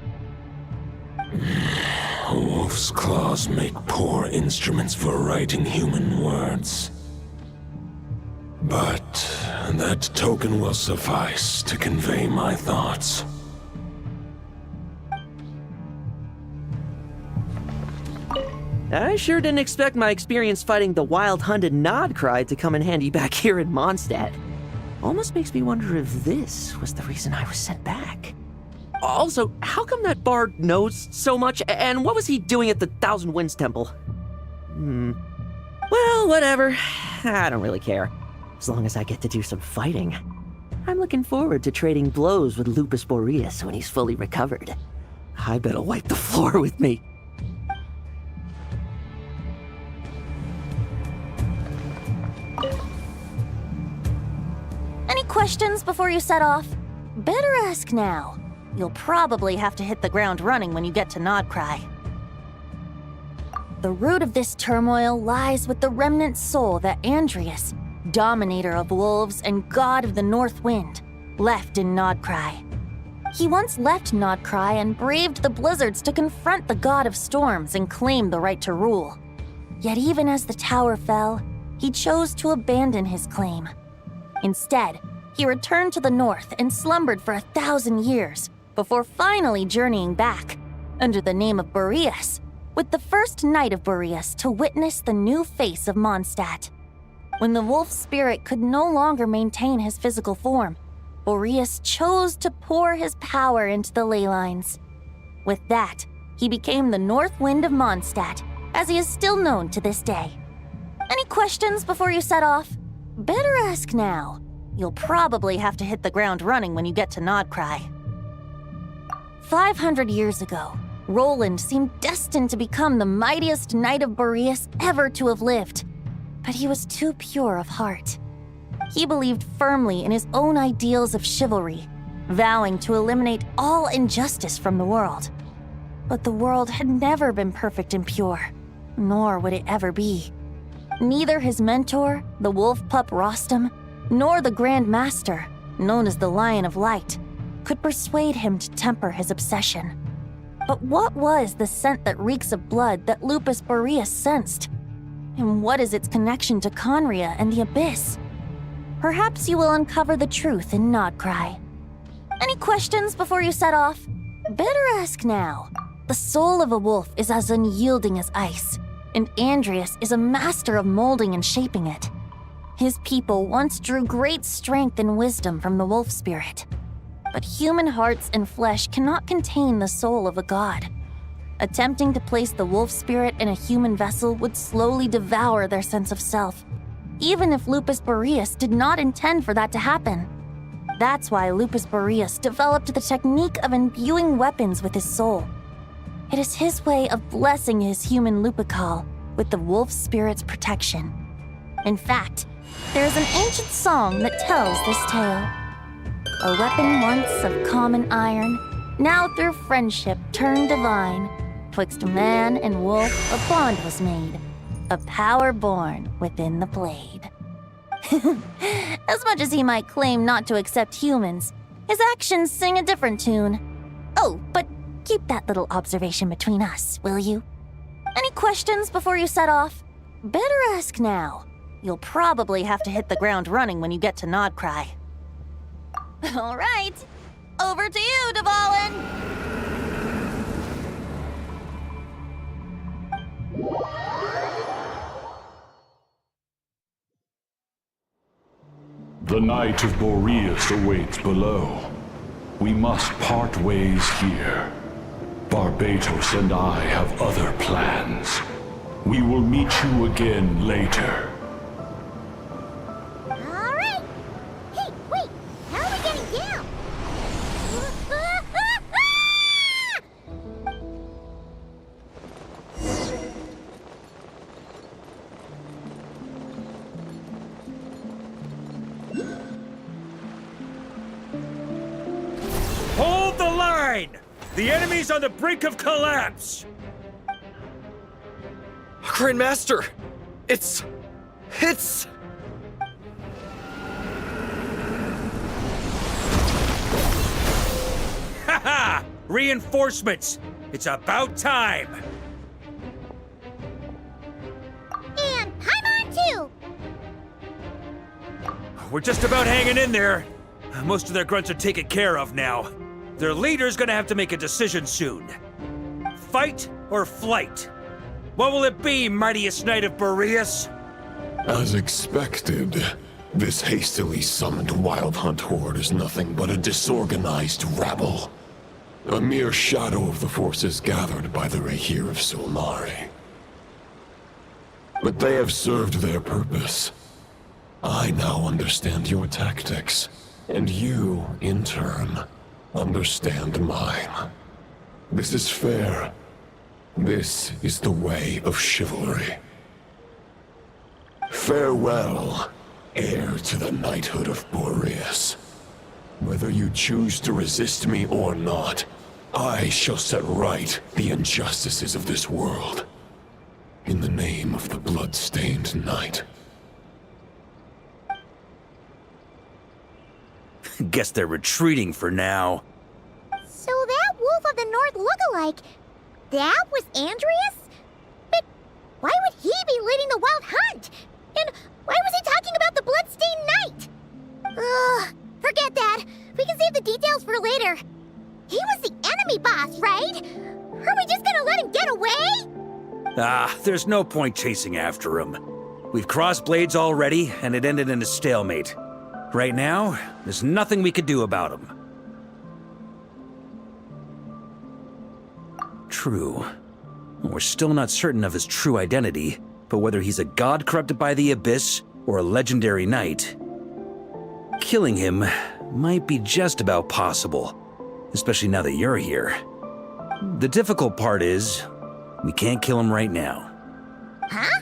A wolf's claws make poor instruments for writing human words. But that token will suffice to convey my thoughts. I sure didn't expect my experience fighting the wild-hunted Nodcry to come in handy back here in Mondstadt. Almost makes me wonder if this was the reason I was sent back. Also, how come that bard knows so much, and what was he doing at the Thousand Winds Temple? Well, whatever. I don't really care. As long as I get to do some fighting. I'm looking forward to trading blows with Lupus Boreas when he's fully recovered. I bet he'll wipe the floor with me. Any questions before you set off? Better ask now. You'll probably have to hit the ground running when you get to Nodcry. The root of this turmoil lies with the remnant soul that Andrius, Dominator of Wolves and God of the North Wind, left in Nodcry. He once left Nodcry and braved the blizzards to confront the God of Storms and claim the right to rule. Yet even as the tower fell, he chose to abandon his claim. Instead, he returned to the north and slumbered for 1,000 years before finally journeying back, under the name of Boreas, with the first Knight of Boreas to witness the new face of Mondstadt. When the wolf spirit could no longer maintain his physical form, Boreas chose to pour his power into the ley lines. With that, he became the North Wind of Mondstadt, as he is still known to this day. Any questions before you set off? Better ask now. You'll probably have to hit the ground running when you get to Nodcry. 500 years ago, Roland seemed destined to become the mightiest Knight of Boreas ever to have lived. But he was too pure of heart. He believed firmly in his own ideals of chivalry, vowing to eliminate all injustice from the world. But the world had never been perfect and pure, nor would it ever be. Neither his mentor, the wolf pup Rostam, nor the Grand Master, known as the Lion of Light, could persuade him to temper his obsession. But what was the scent that reeks of blood that Lupus Boreas sensed? And what is its connection to Conria and the Abyss? Perhaps you will uncover the truth in Nodcry. Any questions before you set off? Better ask now. The soul of a wolf is as unyielding as ice, and Andreas is a master of molding and shaping it. His people once drew great strength and wisdom from the wolf spirit. But human hearts and flesh cannot contain the soul of a god. Attempting to place the wolf spirit in a human vessel would slowly devour their sense of self, even if Lupus Boreas did not intend for that to happen. That's why Lupus Boreas developed the technique of imbuing weapons with his soul. It is his way of blessing his human Lupical with the wolf spirit's protection. In fact, there is an ancient song that tells this tale. A weapon once of common iron, now through friendship turned divine. Twixt man and wolf a bond was made, a power born within the blade. As much as he might claim not to accept humans, his actions sing a different tune. Oh, but keep that little observation between us, will you? Any questions before you set off? Better ask now. You'll probably have to hit the ground running when you get to Nodcry. All right, over to you, Dvalin! The Knight of Boreas awaits below. We must part ways here. Barbatos and I have other plans. We will meet you again later. All right. Hey, wait. How are we getting down? Hold the line! The enemy's on the brink of collapse! Grandmaster! It's... Haha! Reinforcements! It's about time! And I'm on too! We're just about hanging in there. Most of their grunts are taken care of now. Their leader's gonna have to make a decision soon. Fight or flight? What will it be, mightiest knight of Boreas? As expected, this hastily summoned Wild Hunt horde is nothing but a disorganized rabble. A mere shadow of the forces gathered by the Rahir of Solmari. But they have served their purpose. I now understand your tactics, and you, in turn, understand mine. This is fair. This is the way of chivalry. Farewell, heir to the knighthood of Boreas. Whether you choose to resist me or not, I shall set right the injustices of this world. In the name of the blood-stained knight. Guess they're retreating for now. So that Wolf of the North lookalike, that was Andreas? But why would he be leading the Wild Hunt? And why was he talking about the Bloodstained Knight? Ugh, forget that. We can save the details for later. He was the enemy boss, right? Are we just gonna let him get away? There's no point chasing after him. We've crossed blades already, and it ended in a stalemate. Right now, there's nothing we could do about him. True. We're still not certain of his true identity, but whether he's a god corrupted by the Abyss or a legendary knight, killing him might be just about possible, especially now that you're here. The difficult part is, we can't kill him right now. Huh?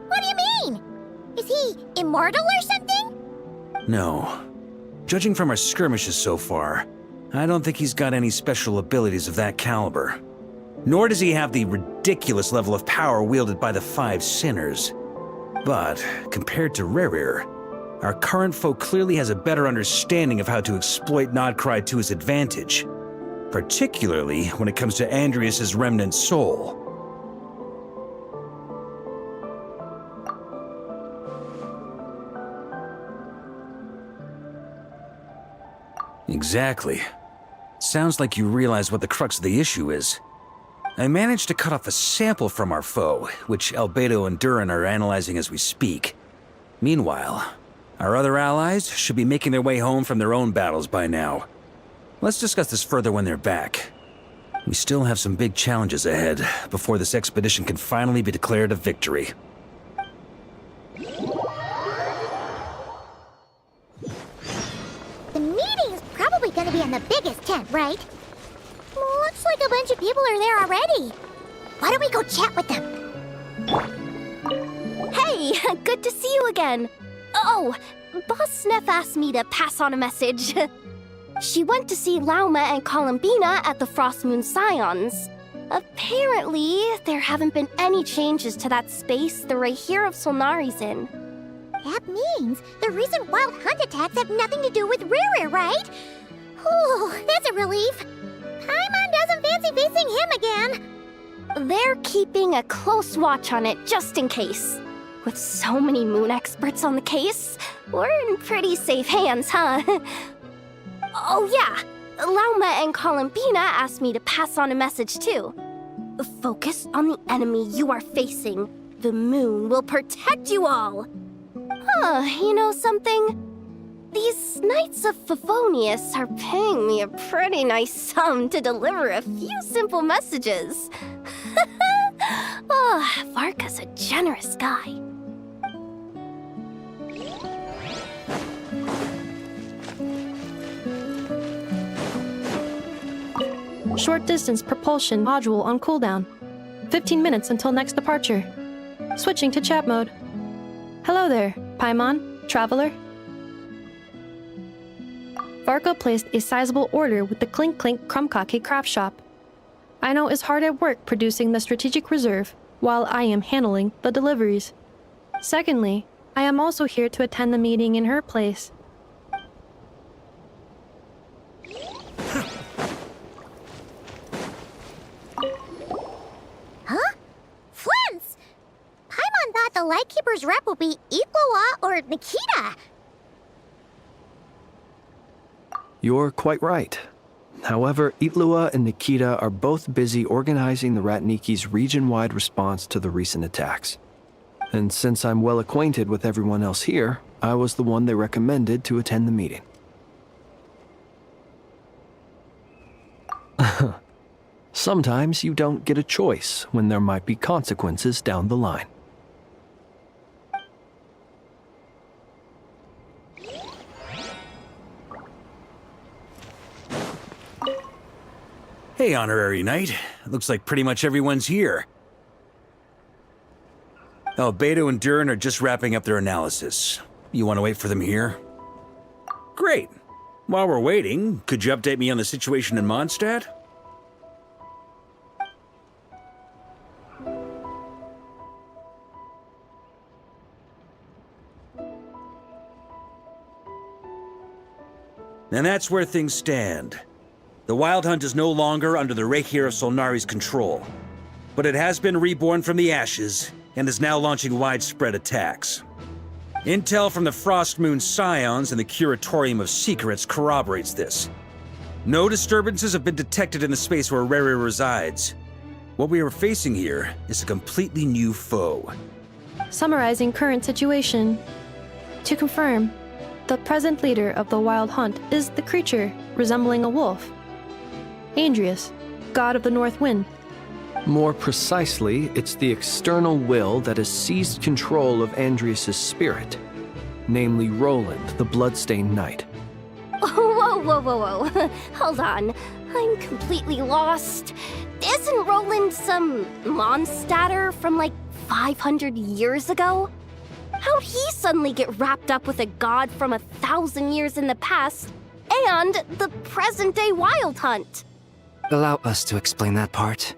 What do you mean? Is he immortal or something? No. Judging from our skirmishes so far, I don't think he's got any special abilities of that caliber. Nor does he have the ridiculous level of power wielded by the Five Sinners. But, compared to Rerir, our current foe clearly has a better understanding of how to exploit Nodcry to his advantage, particularly when it comes to Andrias' remnant soul. Exactly. Sounds like you realize what the crux of the issue is. I managed to cut off a sample from our foe, which Albedo and Durin are analyzing as we speak. Meanwhile, our other allies should be making their way home from their own battles by now. Let's discuss this further when they're back. We still have some big challenges ahead before this expedition can finally be declared a victory. The meeting's probably gonna be in the biggest tent, right? Looks like a bunch of people are there already. Why don't we go chat with them? Hey, good to see you again. Oh, Boss Sneff asked me to pass on a message. She went to see Lauma and Columbina at the Frost Moon Scions. Apparently, there haven't been any changes to that space the Rahier of Solnari's in. That means the recent wild hunt attacks have nothing to do with Rerir, right? Whew, that's a relief. Paimon doesn't fancy facing him again. They're keeping a close watch on it just in case. With so many moon experts on the case, we're in pretty safe hands, huh? Oh yeah, Lauma and Columbina asked me to pass on a message too. Focus on the enemy you are facing. The moon will protect you all. Huh, you know something? These Knights of Favonius are paying me a pretty nice sum to deliver a few simple messages. Oh, Varka's a generous guy. Short distance propulsion module on cooldown. 15 minutes until next departure. Switching to chat mode. Hello there, Paimon, traveler. Varka placed a sizable order with the Clink Clink Krumkake craft shop. Aino is hard at work producing the strategic reserve, while I am handling the deliveries. Secondly, I am also here to attend the meeting in her place. Huh? Flint's! Paimon thought the Lightkeeper's rep would be Iqua or Nikita. You're quite right. However, Itlua and Nikita are both busy organizing the Ratniki's region-wide response to the recent attacks. And since I'm well acquainted with everyone else here, I was the one they recommended to attend the meeting. Sometimes you don't get a choice when there might be consequences down the line. Hey, Honorary Knight. Looks like pretty much everyone's here. Albedo and Durin are just wrapping up their analysis. You want to wait for them here? Great. While we're waiting, could you update me on the situation in Mondstadt? And that's where things stand. The Wild Hunt is no longer under the Rahier of Solnari's control, but it has been reborn from the ashes and is now launching widespread attacks. Intel from the Frost Moon Scions and the Curatorium of Secrets corroborates this. No disturbances have been detected in the space where Rerir resides. What we are facing here is a completely new foe. Summarizing current situation. To confirm, the present leader of the Wild Hunt is the creature resembling a wolf. Andrias, god of the North Wind. More precisely, it's the external will that has seized control of Andrias' spirit, namely Roland, the Bloodstained Knight. Whoa. Hold on. I'm completely lost. Isn't Roland some Mondstadter from like 500 years ago? How'd he suddenly get wrapped up with a god from 1,000 years in the past and the present-day Wild Hunt? Allow us to explain that part.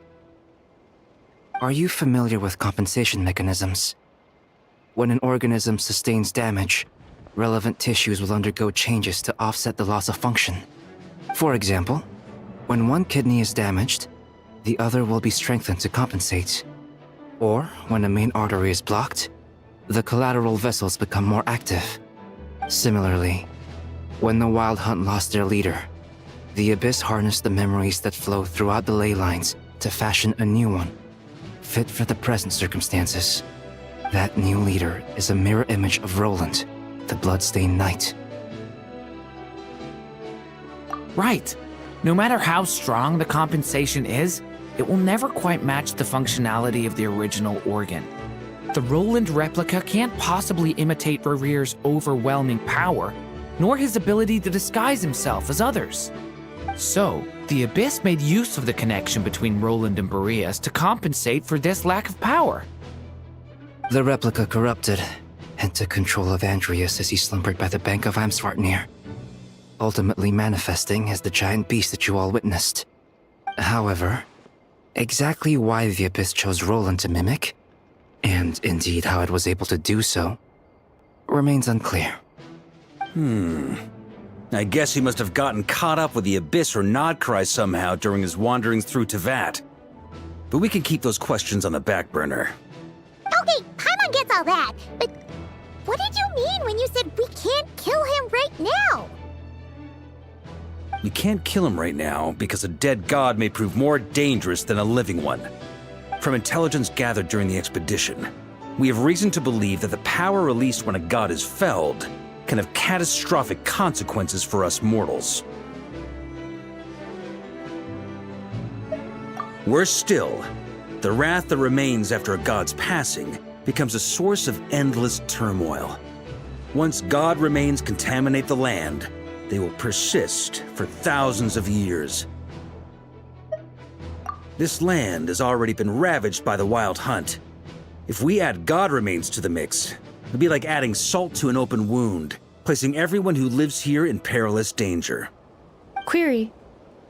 Are you familiar with compensation mechanisms? When an organism sustains damage, relevant tissues will undergo changes to offset the loss of function. For example, when one kidney is damaged, the other will be strengthened to compensate. Or, when a main artery is blocked, the collateral vessels become more active. Similarly, when the Wild Hunt lost their leader, the Abyss harnessed the memories that flow throughout the ley lines to fashion a new one, fit for the present circumstances. That new leader is a mirror image of Roland, the Bloodstained Knight. Right. No matter how strong the compensation is, it will never quite match the functionality of the original organ. The Roland replica can't possibly imitate Rerear's overwhelming power, nor his ability to disguise himself as others. So, the Abyss made use of the connection between Roland and Boreas to compensate for this lack of power. The replica corrupted and took control of Andreas as he slumbered by the bank of Amsvartnir, ultimately manifesting as the giant beast that you all witnessed. However, exactly why the Abyss chose Roland to mimic, and indeed how it was able to do so, remains unclear. I guess he must have gotten caught up with the Abyss or Nodcry somehow during his wanderings through Tevat. But we can keep those questions on the back burner. Okay, Paimon gets all that, but what did you mean when you said we can't kill him right now? We can't kill him right now because a dead god may prove more dangerous than a living one. From intelligence gathered during the expedition, we have reason to believe that the power released when a god is felled can have catastrophic consequences for us mortals. Worse still, the wrath that remains after a god's passing becomes a source of endless turmoil. Once god remains contaminate the land, they will persist for thousands of years. This land has already been ravaged by the Wild Hunt. If we add god remains to the mix, it'd be like adding salt to an open wound, placing everyone who lives here in perilous danger. Query.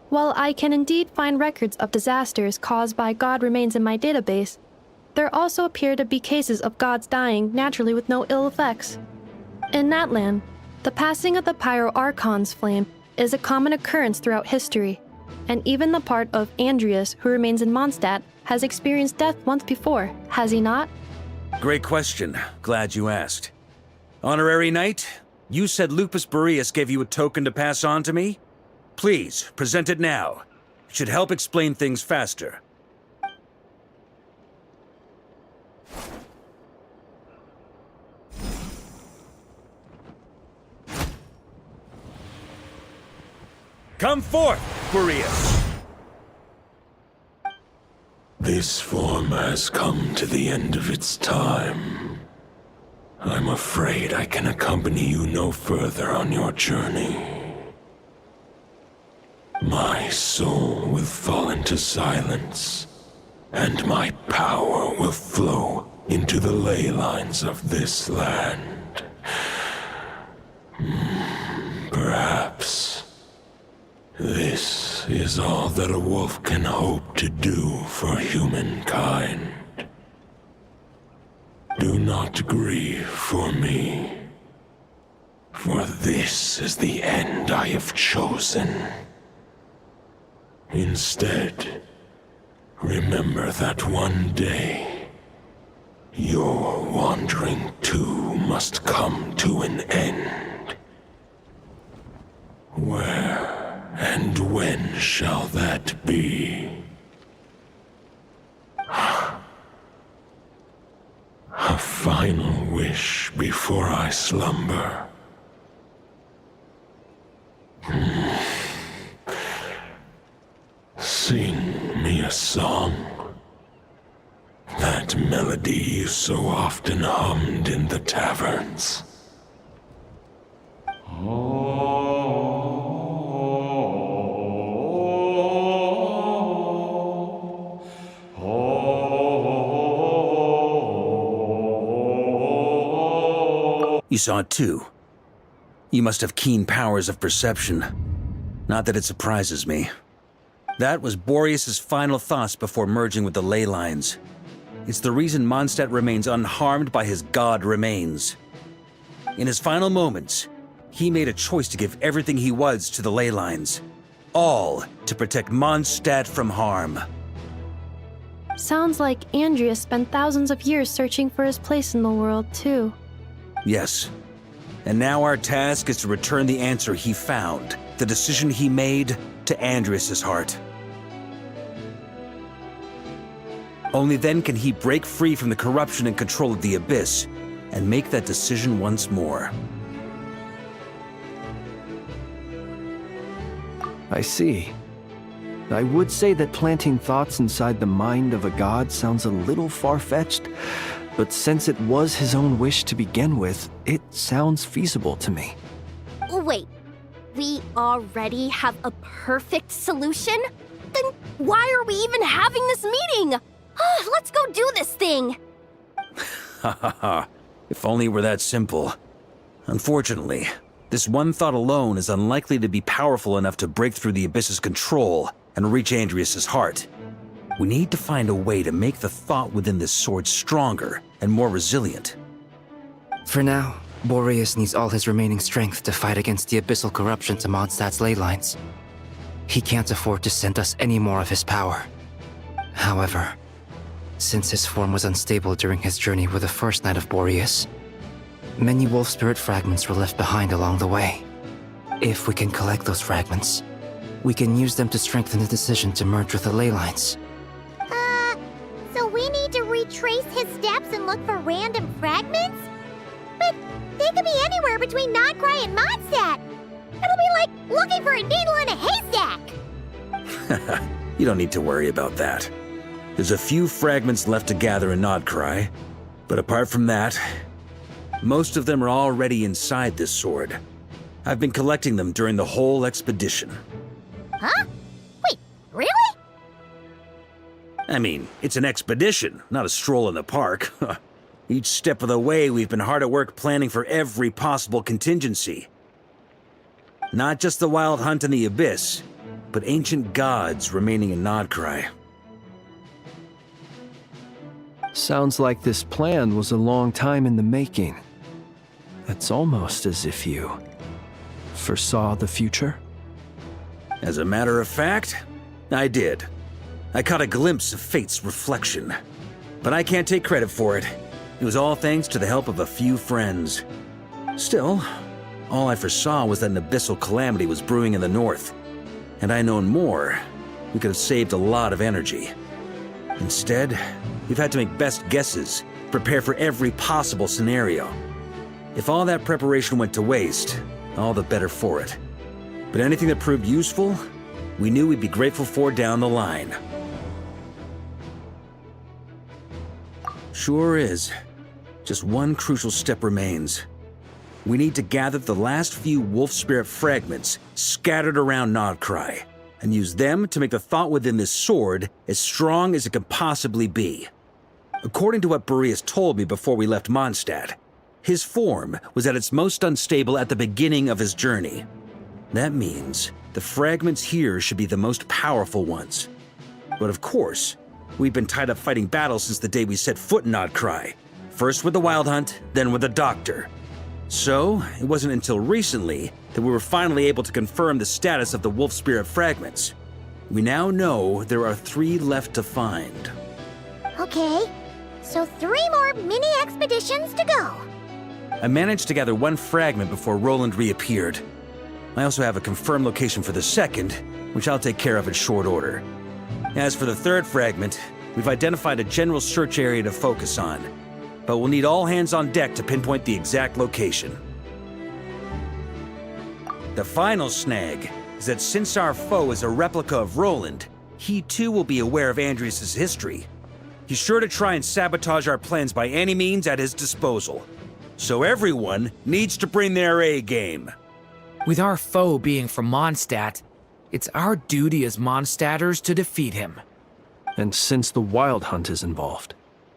While I can indeed find records of disasters caused by god remains in my database, there also appear to be cases of gods dying naturally with no ill effects. In that land, the passing of the Pyro-Archon's flame is a common occurrence throughout history, and even the part of Andreas who remains in Mondstadt has experienced death once before, has he not? Great question. Glad you asked. Honorary Knight, you said Lupus Boreas gave you a token to pass on to me? Please, present it now. It should help explain things faster. Come forth, Boreas! This form has come to the end of its time. I'm afraid I can accompany you no further on your journey. My soul will fall into silence, and my power will flow into the ley lines of this land. Perhaps this is all that a wolf can hope to do for humankind. Do not grieve for me, for this is the end I have chosen. Instead, remember that one day, your wandering too must come to an end. Where and when shall that be? A final wish before I slumber. Sing me a song. That melody you so often hummed in the taverns. You saw it too. You must have keen powers of perception. Not that it surprises me. That was Boreas' final thoughts before merging with the ley lines. It's the reason Mondstadt remains unharmed by his god remains. In his final moments, he made a choice to give everything he was to the ley lines. All to protect Mondstadt from harm. Sounds like Andreas spent thousands of years searching for his place in the world, too. Yes. And now our task is to return the answer he found, the decision he made, to Andreas' heart. Only then can he break free from the corruption and control of the Abyss, and make that decision once more. I see. I would say that planting thoughts inside the mind of a god sounds a little far-fetched, but since it was his own wish to begin with, it sounds feasible to me. Wait, we already have a perfect solution? Then why are we even having this meeting? Let's go do this thing! Ha ha ha. If only it were that simple. Unfortunately, this one thought alone is unlikely to be powerful enough to break through the Abyss's control and reach Andreas' heart. We need to find a way to make the thought within this sword stronger and more resilient. For now, Boreas needs all his remaining strength to fight against the abyssal corruption to Mondstadt's ley lines. He can't afford to send us any more of his power. However, since his form was unstable during his journey with the first Knight of Boreas, many wolf spirit fragments were left behind along the way. If we can collect those fragments, we can use them to strengthen the decision to merge with the ley lines. So we need to retrace his steps and look for random fragments? But they could be anywhere between Nodcry and Mondstadt. It'll be like looking for a needle in a haystack. You don't need to worry about that. There's a few fragments left to gather in Nodcry, but apart from that, most of them are already inside this sword. I've been collecting them during the whole expedition. Huh? Wait, really? I mean, it's an expedition, not a stroll in the park. Each step of the way, we've been hard at work planning for every possible contingency. Not just the wild hunt in the Abyss, but ancient gods remaining in Nodcry. Sounds like this plan was a long time in the making. It's almost as if you foresaw the future. As a matter of fact, I did. I caught a glimpse of fate's reflection. But I can't take credit for it. It was all thanks to the help of a few friends. Still, all I foresaw was that an abyssal calamity was brewing in the north. Had I known more, we could have saved a lot of energy. Instead, we've had to make best guesses, prepare for every possible scenario. If all that preparation went to waste, all the better for it. But anything that proved useful, we knew we'd be grateful for down the line. Sure is. Just one crucial step remains. We need to gather the last few wolf spirit fragments scattered around Nodcry, and use them to make the thought within this sword as strong as it can possibly be. According to what Boreas told me before we left Mondstadt, his form was at its most unstable at the beginning of his journey. That means the fragments here should be the most powerful ones. But of course, we've been tied up fighting battles since the day we set foot in Nodcry. First with the Wild Hunt, then with the Doctor. So, it wasn't until recently that we were finally able to confirm the status of the wolf spirit fragments. We now know there are 3 left to find. Okay, so 3 more mini expeditions to go. I managed to gather 1 fragment before Roland reappeared. I also have a confirmed location for the second, which I'll take care of in short order. As for the 3rd fragment, we've identified a general search area to focus on, but we'll need all hands on deck to pinpoint the exact location. The final snag is that since our foe is a replica of Roland, he too will be aware of Andreas' history. He's sure to try and sabotage our plans by any means at his disposal. So everyone needs to bring their A game. With our foe being from Mondstadt, it's our duty as Mondstadters to defeat him. And since the Wild Hunt is involved,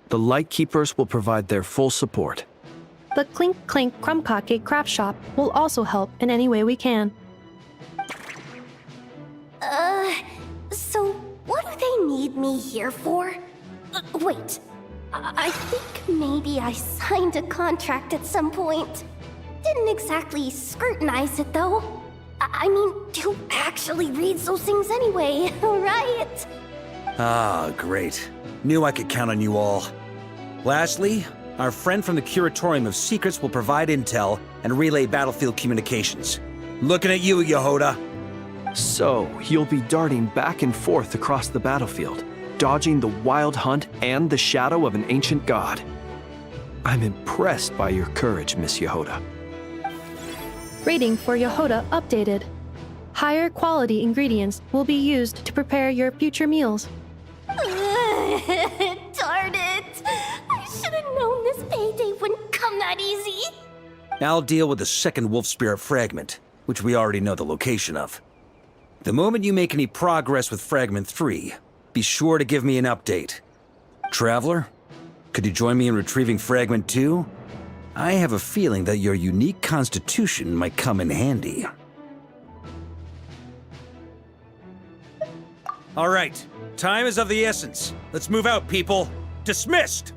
the Lightkeepers will provide their full support. The Clink Clink Crumb Craft Shop will also help in any way we can. So what do they need me here for? Wait, I think maybe I signed a contract at some point. Didn't exactly scrutinize it though. I mean, who actually reads those things anyway, right? Ah, great. Knew I could count on you all. Lastly, our friend from the Curatorium of Secrets will provide intel and relay battlefield communications. Looking at you, Yehoda. So, you'll be darting back and forth across the battlefield, dodging the wild hunt and the shadow of an ancient god. I'm impressed by your courage, Miss Yehoda. Rating for Yehoda updated. Higher quality ingredients will be used to prepare your future meals. Darn it! I should have known this payday wouldn't come that easy. I'll deal with the second wolf spirit fragment, which we already know the location of. The moment you make any progress with Fragment 3, be sure to give me an update. Traveler, could you join me in retrieving Fragment 2? I have a feeling that your unique constitution might come in handy. All right, time is of the essence. Let's move out, people. Dismissed!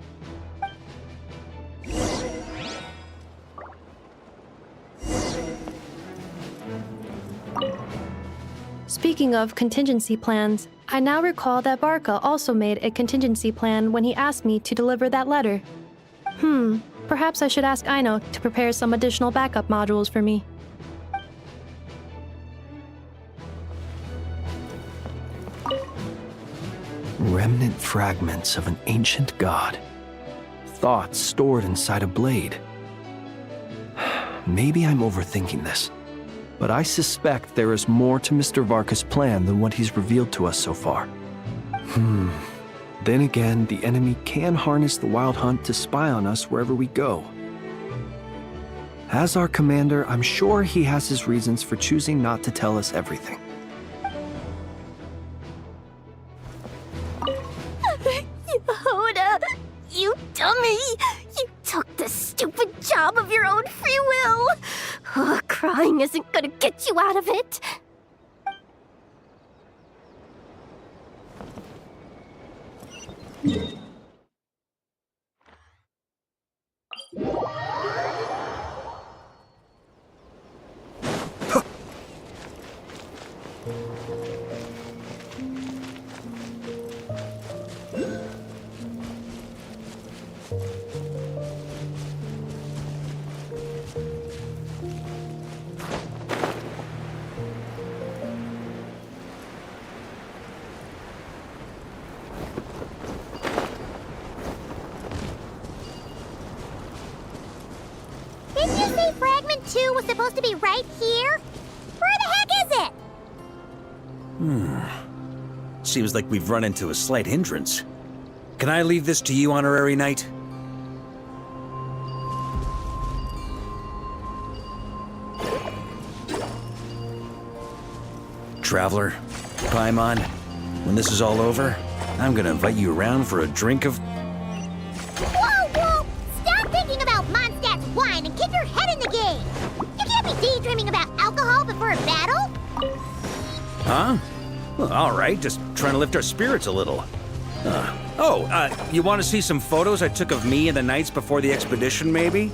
Speaking of contingency plans, I now recall that Varka also made a contingency plan when he asked me to deliver that letter. Perhaps I should ask Aino to prepare some additional backup modules for me. Remnant fragments of an ancient god. Thoughts stored inside a blade. Maybe I'm overthinking this, but I suspect there is more to Mr. Varka's plan than what he's revealed to us so far. Then again, the enemy can harness the Wild Hunt to spy on us wherever we go. As our commander, I'm sure he has his reasons for choosing not to tell us everything. Yehoda, you dummy! You took the stupid job of your own free will! Crying isn't gonna get you out of it! Didn't you say Fragment 2 was supposed to be right here? Where the heck is it? Seems like we've run into a slight hindrance. Can I leave this to you, Honorary Knight? Traveler, Paimon, when this is all over, I'm gonna invite you around for a drink of... Whoa! Stop thinking about Mondstadt's wine and keep your head in the game! You can't be daydreaming about alcohol before a battle! Huh? Well, all right, just trying to lift our spirits a little. You want to see some photos I took of me and the knights before the expedition, maybe?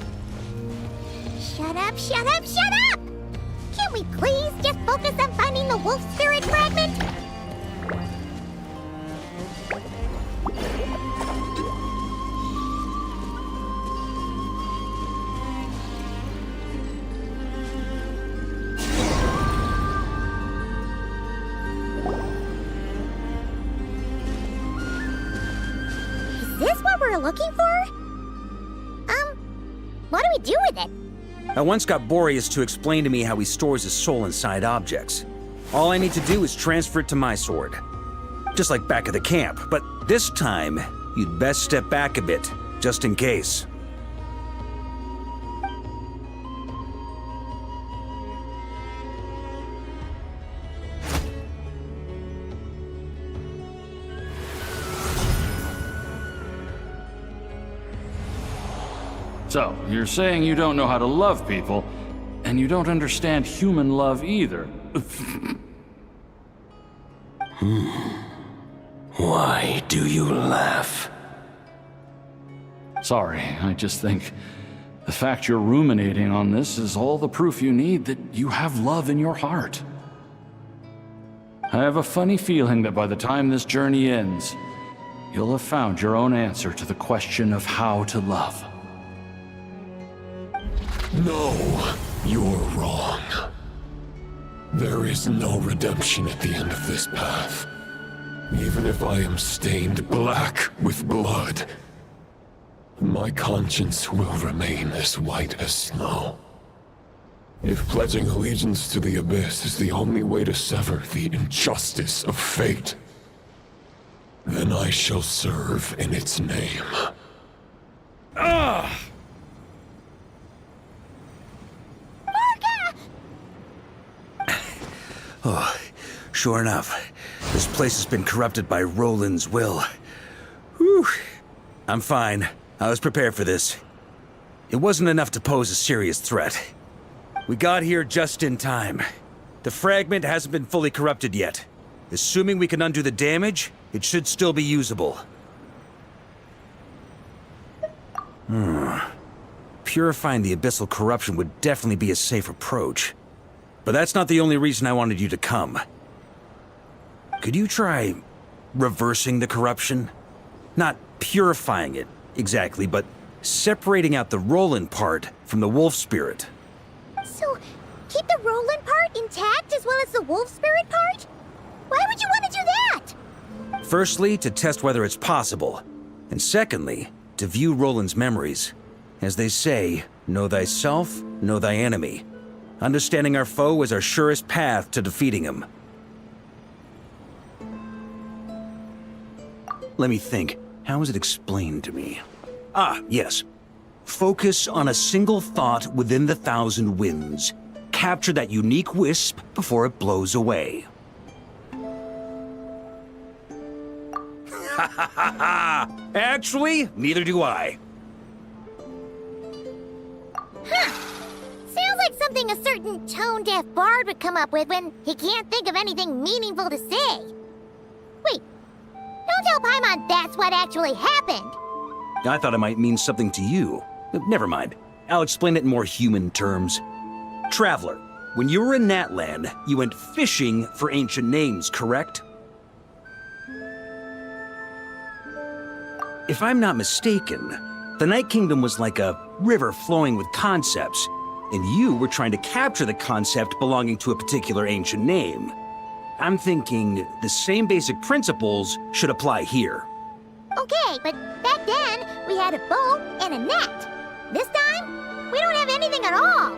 Shut up! Can we please just focus on finding the wolf spirit fragment? Is this what we're looking for? What do we do with it? I once got Boreas to explain to me how he stores his soul inside objects. All I need to do is transfer it to my sword. Just like back at the camp, but this time, you'd best step back a bit, just in case. So, you're saying you don't know how to love people, and you don't understand human love either. Why do you laugh? Sorry, I just think the fact you're ruminating on this is all the proof you need that you have love in your heart. I have a funny feeling that by the time this journey ends, you'll have found your own answer to the question of how to love. No, you're wrong. There is no redemption at the end of this path. Even if I am stained black with blood, my conscience will remain as white as snow. If pledging allegiance to the Abyss is the only way to sever the injustice of fate, then I shall serve in its name. Ugh! Oh, sure enough, this place has been corrupted by Roland's will. Whew. I'm fine. I was prepared for this. It wasn't enough to pose a serious threat. We got here just in time. The fragment hasn't been fully corrupted yet. Assuming we can undo the damage, it should still be usable. Purifying the abyssal corruption would definitely be a safe approach. But that's not the only reason I wanted you to come. Could you try reversing the corruption? Not purifying it, exactly, but separating out the Roland part from the wolf spirit. So, keep the Roland part intact as well as the wolf spirit part? Why would you want to do that? Firstly, to test whether it's possible. And secondly, to view Roland's memories. As they say, know thyself, know thy enemy. Understanding our foe is our surest path to defeating him. Let me think. How was it explained to me? Ah, yes. Focus on a single thought within the 1,000 winds. Capture that unique wisp before it blows away. Ha ha ha ha! Actually, neither do I. Huh. Sounds like something a certain tone-deaf bard would come up with when he can't think of anything meaningful to say. Wait, don't tell Paimon that's what actually happened. I thought it might mean something to you. Never mind. I'll explain it in more human terms. Traveler, when you were in Natland, you went fishing for ancient names, correct? If I'm not mistaken, the Night Kingdom was like a river flowing with concepts, and you were trying to capture the concept belonging to a particular ancient name. I'm thinking the same basic principles should apply here. Okay, but back then, we had a boat and a net. This time, we don't have anything at all.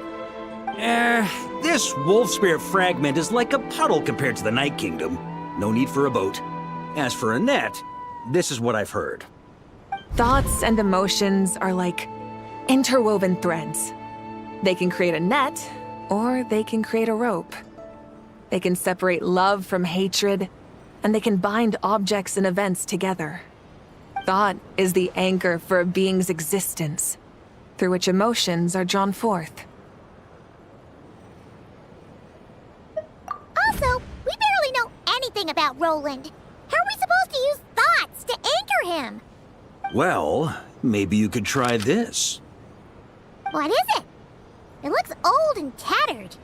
This wolf spirit fragment is like a puddle compared to the Night Kingdom. No need for a boat. As for a net, this is what I've heard. Thoughts and emotions are like interwoven threads. They can create a net, or they can create a rope. They can separate love from hatred, and they can bind objects and events together. Thought is the anchor for a being's existence, through which emotions are drawn forth. Also, we barely know anything about Roland. How are we supposed to use thoughts to anchor him? Well, maybe you could try this. What is it? It looks old and tattered.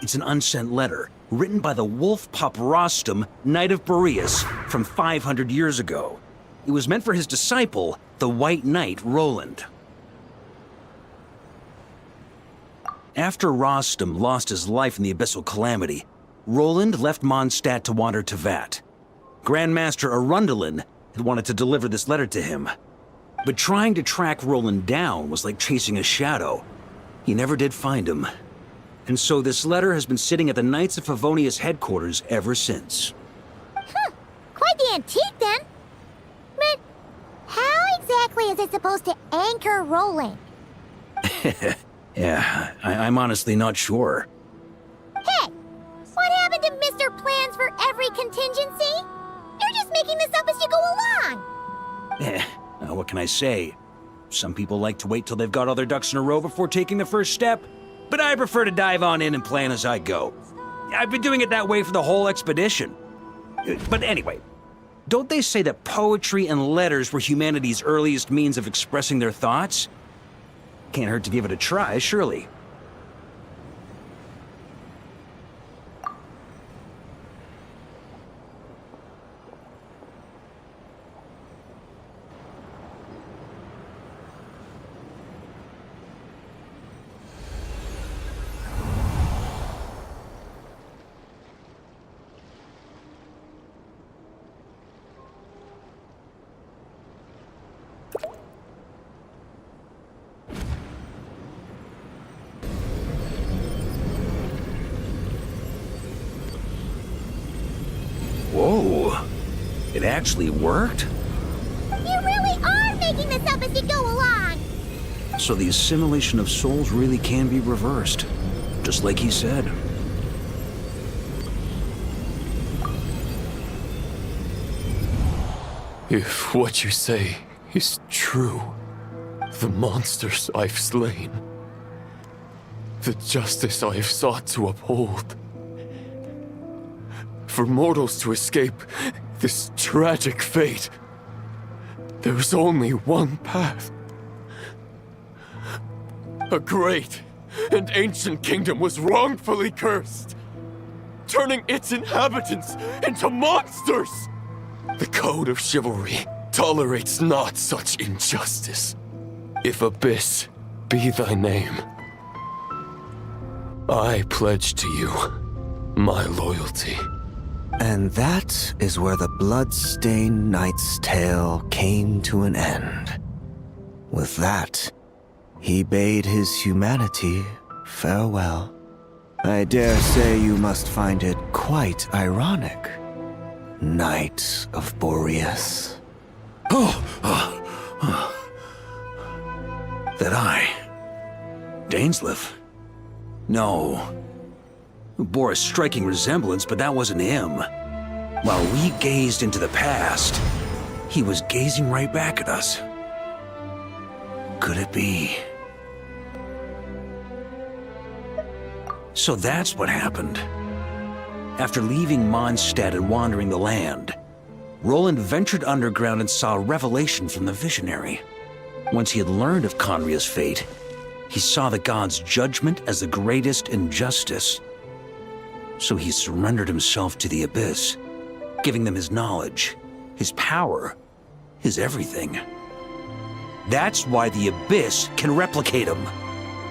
It's an unsent letter, written by the wolf pup Rostam, Knight of Boreas, from 500 years ago. It was meant for his disciple, the White Knight Roland. After Rostam lost his life in the Abyssal Calamity, Roland left Mondstadt to wander to Vat. Grandmaster Arundelen had wanted to deliver this letter to him. But trying to track Roland down was like chasing a shadow. He never did find him. And so this letter has been sitting at the Knights of Favonia's headquarters ever since. Quite the antique then. But how exactly is it supposed to anchor Roland? Yeah, I'm honestly not sure. Hey, what happened to Mr. Plans for every contingency? You're just making this up as you go along. What can I say? Some people like to wait till they've got all their ducks in a row before taking the first step, but I prefer to dive on in and plan as I go. I've been doing it that way for the whole expedition. But anyway, don't they say that poetry and letters were humanity's earliest means of expressing their thoughts? Can't hurt to give it a try, surely. Whoa, it actually worked? You really are making this up as you go along! So the assimilation of souls really can be reversed, just like he said. If what you say is true, the monsters I've slain, the justice I have sought to uphold, for mortals to escape this tragic fate, there is only one path. A great and ancient kingdom was wrongfully cursed, turning its inhabitants into monsters. The code of chivalry tolerates not such injustice. If Abyss be thy name, I pledge to you my loyalty. And that is where the blood-stained knight's tale came to an end. With that, he bade his humanity farewell. I dare say you must find it quite ironic, Knight of Boreas. That I... Dainsleif? No. Bore a striking resemblance, but that wasn't him. While we gazed into the past, he was gazing right back at us. Could it be? So that's what happened. After leaving Mondstadt and wandering the land, Roland ventured underground and saw a revelation from the visionary. Once he had learned of Conria's fate, he saw the gods' judgment as the greatest injustice. So he surrendered himself to the Abyss, giving them his knowledge, his power, his everything. That's why the Abyss can replicate him.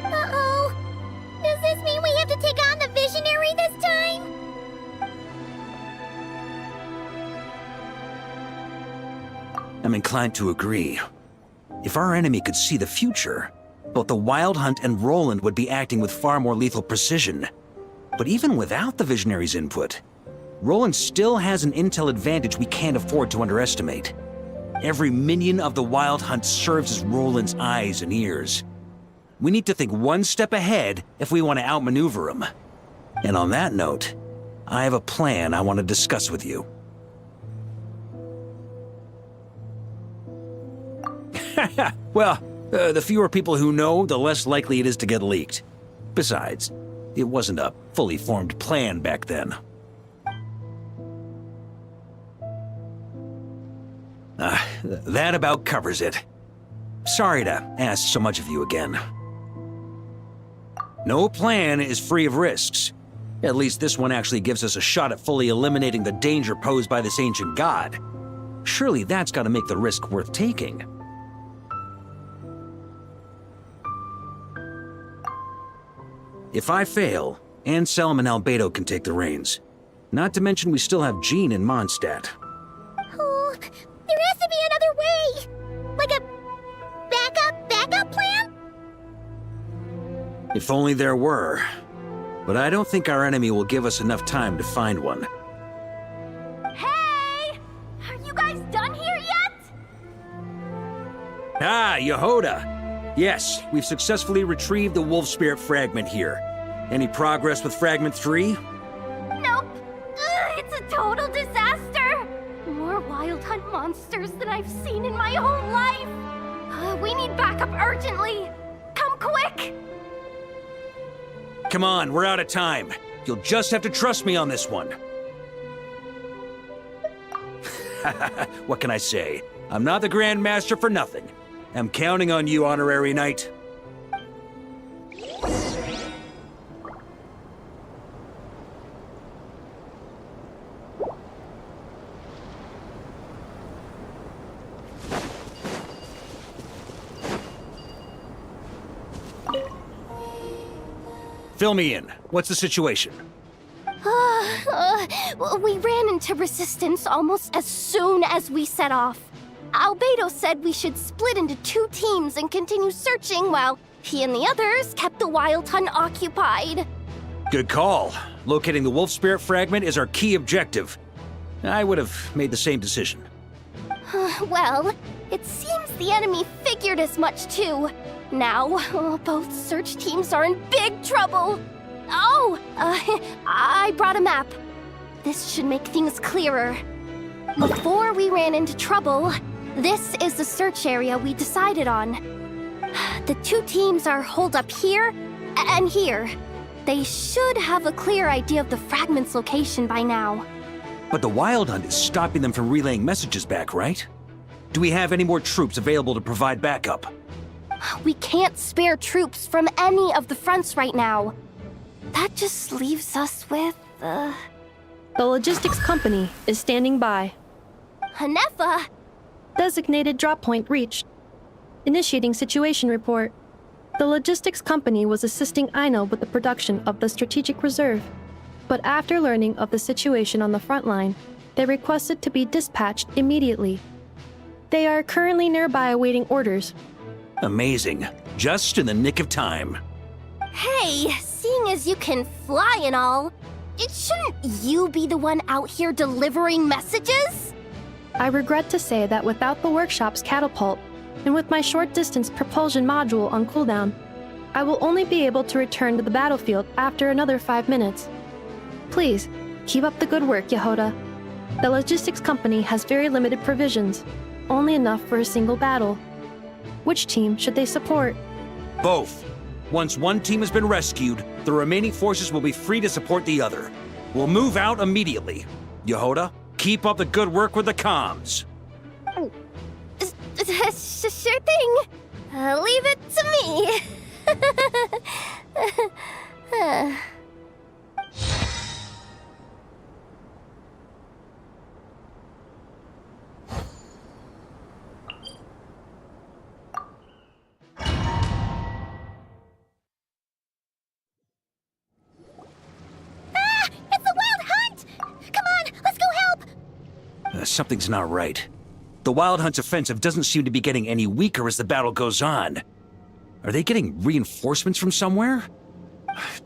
Uh-oh. Does this mean we have to take on the Visionary this time? I'm inclined to agree. If our enemy could see the future, both the Wild Hunt and Roland would be acting with far more lethal precision. But even without the Visionary's input, Roland still has an intel advantage we can't afford to underestimate. Every minion of the Wild Hunt serves as Roland's eyes and ears. We need to think one step ahead if we want to outmaneuver him. And on that note, I have a plan I want to discuss with you. Well, the fewer people who know, the less likely it is to get leaked. Besides, it wasn't a fully formed plan back then. That about covers it. Sorry to ask so much of you again. No plan is free of risks. At least this one actually gives us a shot at fully eliminating the danger posed by this ancient god. Surely that's got to make the risk worth taking. If I fail, Anselm and Albedo can take the reins. Not to mention we still have Jean in Mondstadt. Oh, there has to be another way! Like a backup plan? If only there were. But I don't think our enemy will give us enough time to find one. Hey! Are you guys done here yet? Ah, Yehoda! Yes, we've successfully retrieved the Wolf Spirit fragment here. Any progress with Fragment 3? Nope. It's a total disaster. More Wild Hunt monsters than I've seen in my whole life. We need backup backup urgently! Come quick! Come on, we're out of time. You'll just have to trust me on this one. What can I say? I'm not the Grand Master for nothing. I'm counting on you, Honorary Knight. Fill me in. What's the situation? We ran into resistance almost as soon as we set off. Albedo said we should split into 2 teams and continue searching while he and the others kept the Wild Hunt occupied. Good call. Locating the Wolf Spirit Fragment is our key objective. I would have made the same decision. Well, it seems the enemy figured as much too. Now, both search teams are in big trouble. Oh, I brought a map. This should make things clearer. Before we ran into trouble, this is the search area we decided on. The 2 teams are holed up here and here. They should have a clear idea of the fragment's location by now. But the Wild Hunt is stopping them from relaying messages back, right? Do we have any more troops available to provide backup? We can't spare troops from any of the fronts right now. That just leaves us with, The logistics company is standing by. Hanefa! Designated drop point reached. Initiating situation report. The logistics company was assisting Aino with the production of the strategic reserve. But after learning of the situation on the front line, they requested to be dispatched immediately. They are currently nearby awaiting orders. Amazing. Just in the nick of time. Hey, seeing as you can fly and all, shouldn't you be the one out here delivering messages? I regret to say that without the workshop's catapult, and with my short-distance propulsion module on cooldown, I will only be able to return to the battlefield after another 5 minutes. Please, keep up the good work, Yehoda. The logistics company has very limited provisions, only enough for a single battle. Which team should they support? Both. Once one team has been rescued, the remaining forces will be free to support the other. We'll move out immediately. Yehoda, keep up the good work with the comms. Sure thing. Leave it to me. Something's not right. The Wild Hunt's offensive doesn't seem to be getting any weaker as the battle goes on. Are they getting reinforcements from somewhere?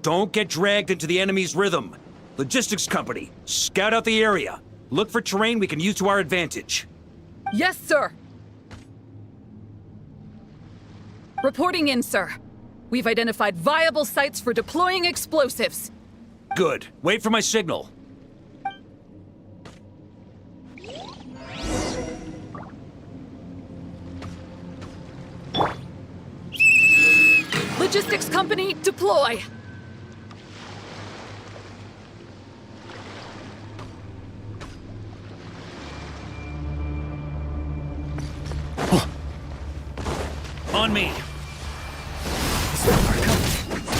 Don't get dragged into the enemy's rhythm. Logistics company, scout out the area. Look for terrain we can use to our advantage. Yes, sir. Reporting in, sir. We've identified viable sites for deploying explosives. Good. Wait for my signal. Logistics company, deploy! On me.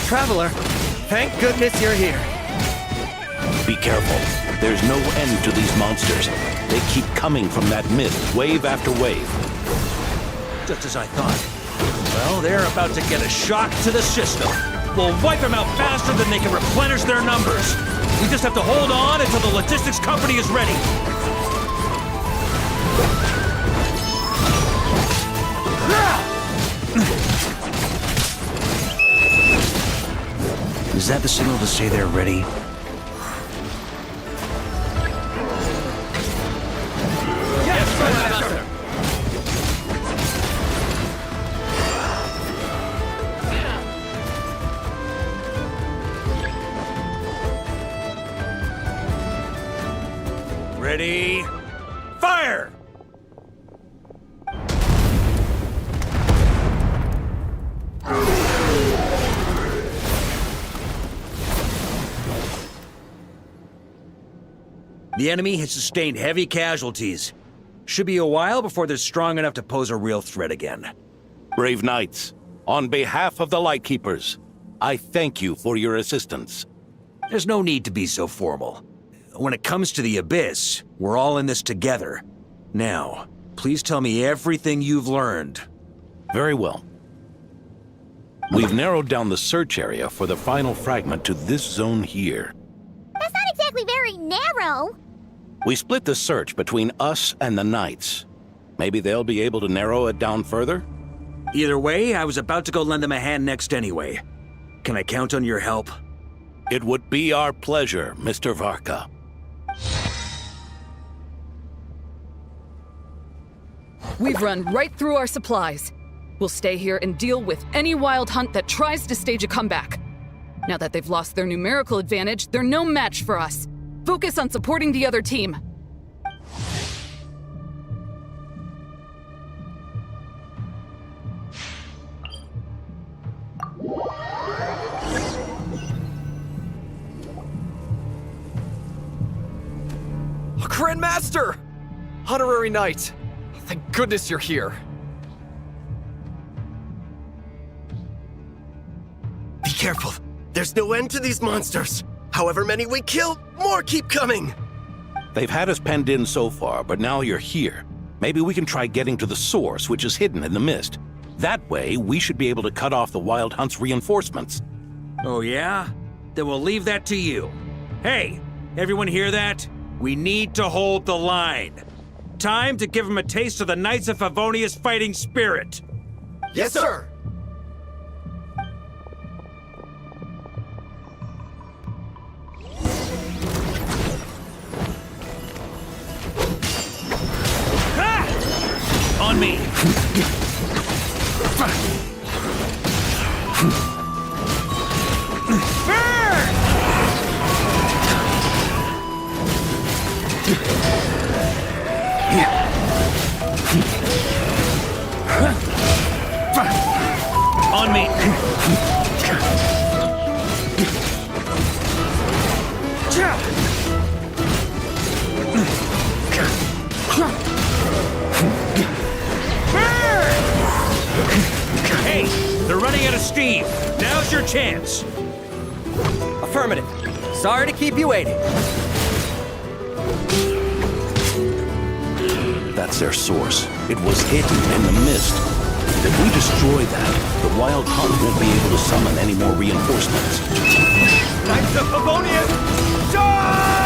Traveler, thank goodness you're here. Be careful. There's no end to these monsters. They keep coming from that mist, wave after wave. Just as I thought. Well, they're about to get a shock to the system. We'll wipe them out faster than they can replenish their numbers. We just have to hold on until the logistics company is ready. Is that the signal to say they're ready? Yes, Master! Ready? Fire! The enemy has sustained heavy casualties. Should be a while before they're strong enough to pose a real threat again. Brave knights, on behalf of the Lightkeepers, I thank you for your assistance. There's no need to be so formal. When it comes to the Abyss, we're all in this together. Now, please tell me everything you've learned. Very well. We've narrowed down the search area for the final fragment to this zone here. That's not exactly very narrow. We split the search between us and the Knights. Maybe they'll be able to narrow it down further? Either way, I was about to go lend them a hand next anyway. Can I count on your help? It would be our pleasure, Mr. Varka. We've run right through our supplies. We'll stay here and deal with any wild hunt that tries to stage a comeback. Now that they've lost their numerical advantage, they're no match for us. Focus on supporting the other team. Grandmaster! Honorary Knight! Thank goodness you're here. Be careful. There's no end to these monsters. However many we kill, more keep coming. They've had us penned in so far, but now you're here. Maybe we can try getting to the source, which is hidden in the mist. That way, we should be able to cut off the Wild Hunt's reinforcements. Oh yeah? Then we'll leave that to you. Hey, everyone hear that? We need to hold the line. Time to give them a taste of the Knights of Favonia's fighting spirit. Yes, sir! On me! On me! Hey, they're running out of steam. Now's your chance. Affirmative. Sorry to keep you waiting. That's their source. It was hidden in the mist. If we destroy that, the Wild Hunt won't be able to summon any more reinforcements. Knights of Favonian, charge!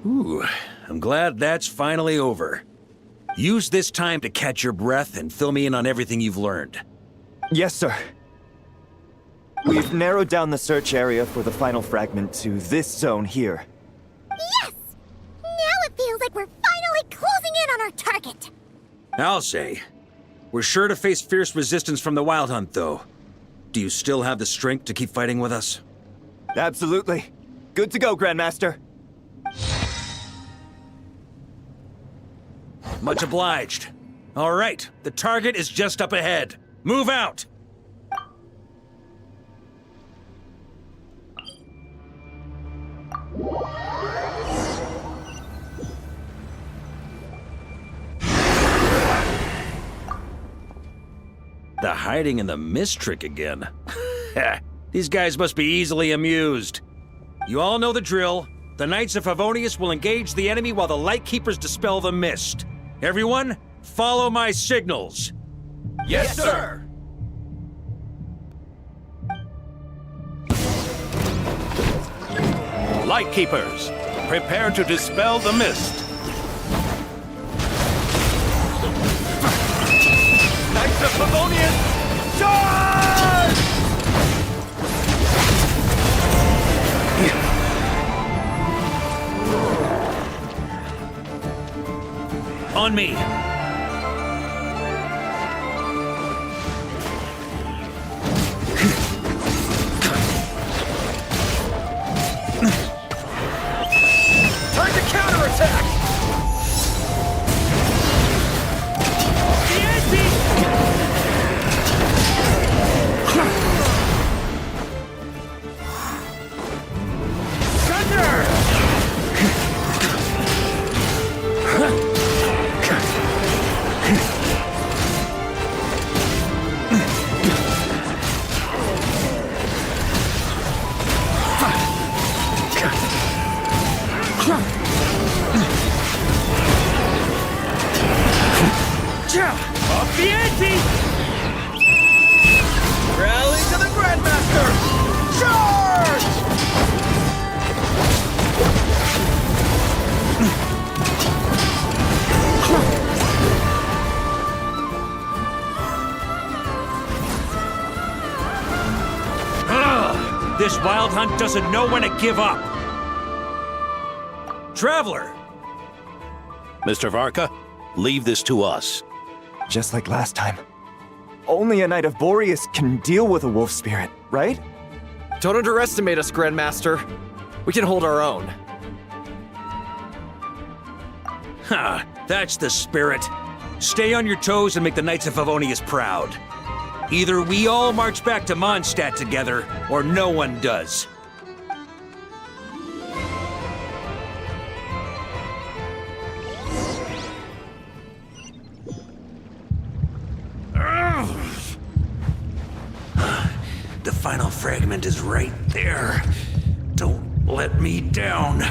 Ooh, I'm glad that's finally over. Use this time to catch your breath and fill me in on everything you've learned. Yes, sir. We've narrowed down the search area for the final fragment to this zone here. Yes! Now it feels like we're finally closing in on our target. I'll say. We're sure to face fierce resistance from the Wild Hunt, though. Do you still have the strength to keep fighting with us? Absolutely. Good to go, Grandmaster. Much obliged. All right, the target is just up ahead. Move out! The hiding in the mist trick again. These guys must be easily amused. You all know the drill. The Knights of Favonius will engage the enemy while the Lightkeepers dispel the mist. Everyone, follow my signals. Yes, sir! Lightkeepers, prepare to dispel the mist. Knights of Favonian, charge! On me! Time to counterattack! This wild hunt doesn't know when to give up! Traveler! Mr. Varka, leave this to us. Just like last time. Only a Knight of Boreas can deal with a wolf spirit, right? Don't underestimate us, Grandmaster. We can hold our own. Ha! That's the spirit. Stay on your toes and make the Knights of Favonius proud. Either we all march back to Mondstadt together, or no one does. The final fragment is right there. Don't let me down.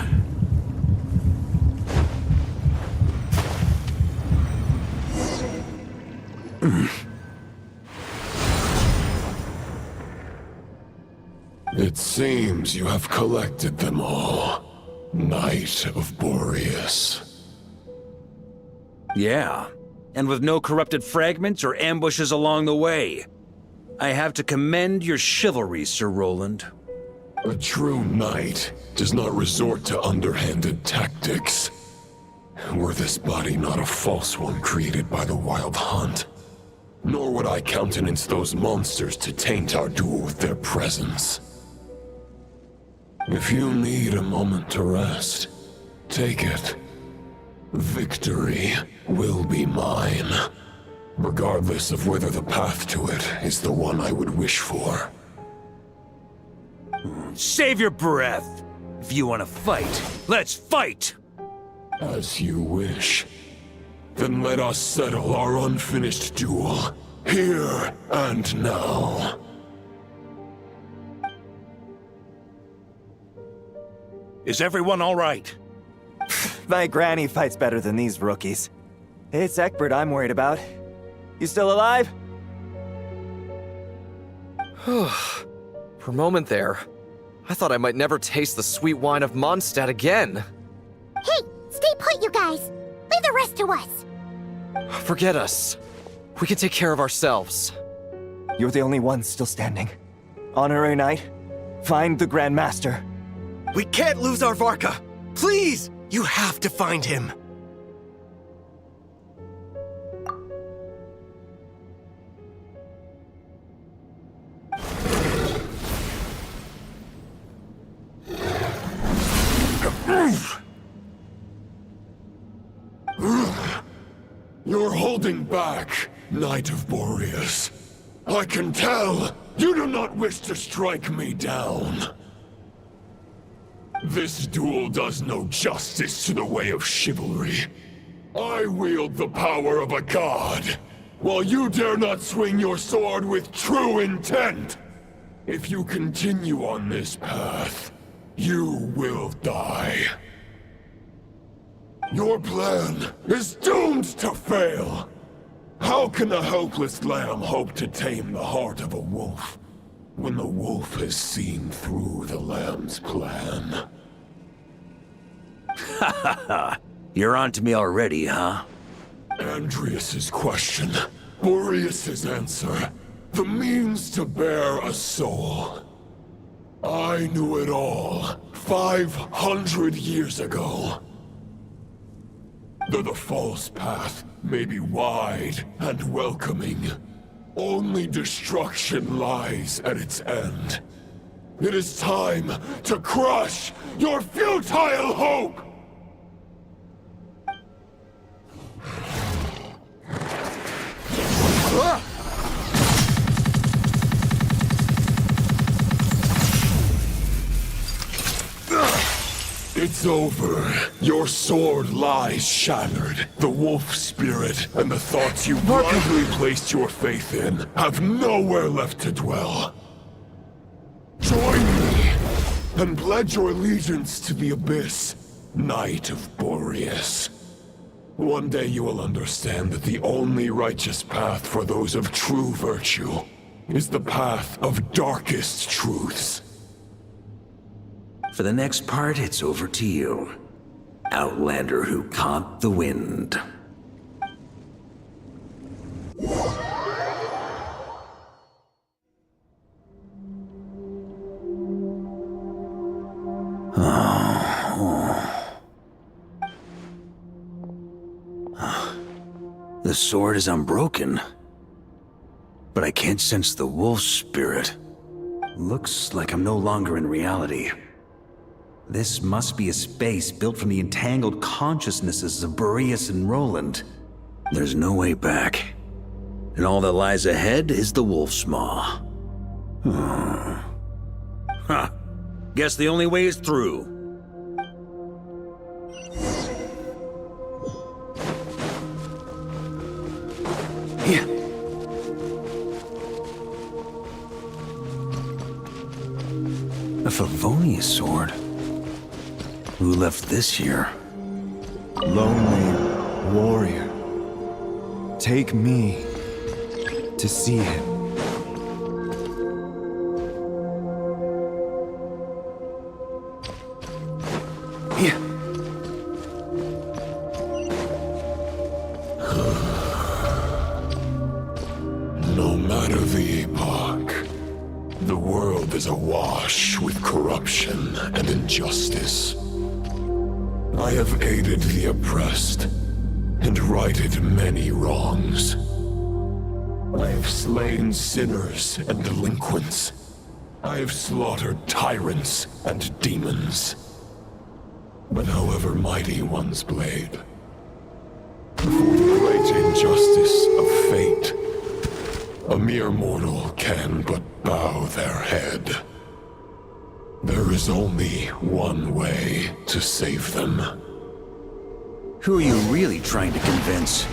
It seems you have collected them all, Knight of Boreas. Yeah, and with no corrupted fragments or ambushes along the way. I have to commend your chivalry, Sir Roland. A true knight does not resort to underhanded tactics. Were this body not a false one created by the Wild Hunt, nor would I countenance those monsters to taint our duel with their presence. If you need a moment to rest, take it. Victory will be mine, regardless of whether the path to it is the one I would wish for. Save your breath! If you want to fight, let's fight! As you wish. Then let us settle our unfinished duel, here and now. Is everyone all right? My granny fights better than these rookies. It's Egbert I'm worried about. You still alive? For a moment there, I thought I might never taste the sweet wine of Mondstadt again. Hey, stay put, you guys. Leave the rest to us. Forget us. We can take care of ourselves. You're the only one still standing. Honorary Knight, find the Grand Master. We can't lose our Varka! Please! You have to find him! You're holding back, Knight of Boreas. I can tell you do not wish to strike me down. This duel does no justice to the way of chivalry. I wield the power of a god, while you dare not swing your sword with true intent. If you continue on this path, you will die. Your plan is doomed to fail. How can a helpless lamb hope to tame the heart of a wolf, when the wolf has seen through the lamb's plan? Ha ha ha! You're on to me already, huh? Andreas's question, Boreas's answer, the means to bear a soul. I knew it all 500 years ago. Though the false path may be wide and welcoming, only destruction lies at its end. It is time to crush your futile hope! It's over. Your sword lies shattered. The wolf spirit and the thoughts you blindly placed your faith in have nowhere left to dwell. Join me and pledge your allegiance to the abyss, Knight of Boreas. One day you will understand that the only righteous path for those of true virtue is the path of darkest truths. For the next part, it's over to you. Outlander who caught the wind. The sword is unbroken, but I can't sense the wolf spirit. Looks like I'm no longer in reality. This must be a space built from the entangled consciousnesses of Boreas and Roland. There's no way back. And all that lies ahead is the wolf's maw. Huh. Guess the only way is through. Yeah. A Favonius sword? Who left this here? Lonely warrior. Take me to see him. Yeah. No matter the epoch, the world is awash with corruption and injustice. I have aided the oppressed and righted many wrongs. I have slain sinners and delinquents. I have slaughtered tyrants and demons. But however mighty one's blade, before the great injustice of fate, a mere mortal can but bow their head. There is only one way to save them. Who are you really trying to convince?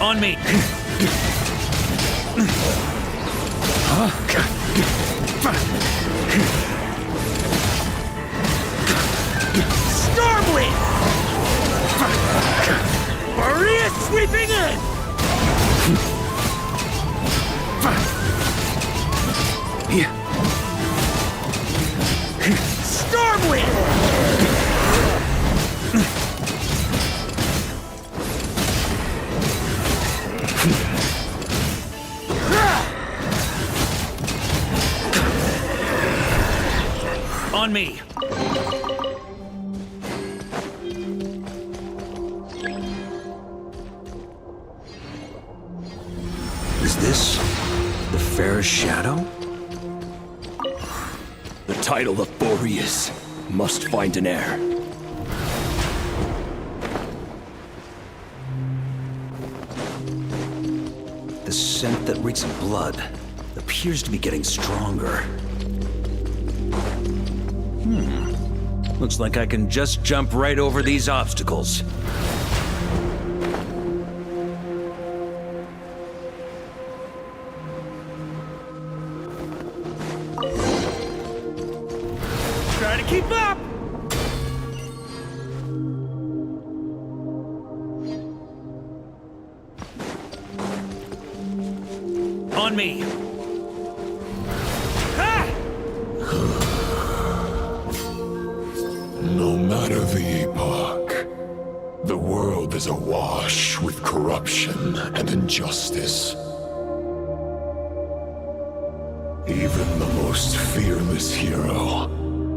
On me! Stormwind! Maria sweeping in! Stormwind! On me! Is this the fairest shadow? The title of Boreas must find an heir. The scent that reeks of blood appears to be getting stronger. Looks like I can just jump right over these obstacles. Try to keep up! On me! No matter the epoch, the world is awash with corruption and injustice. Even the most fearless hero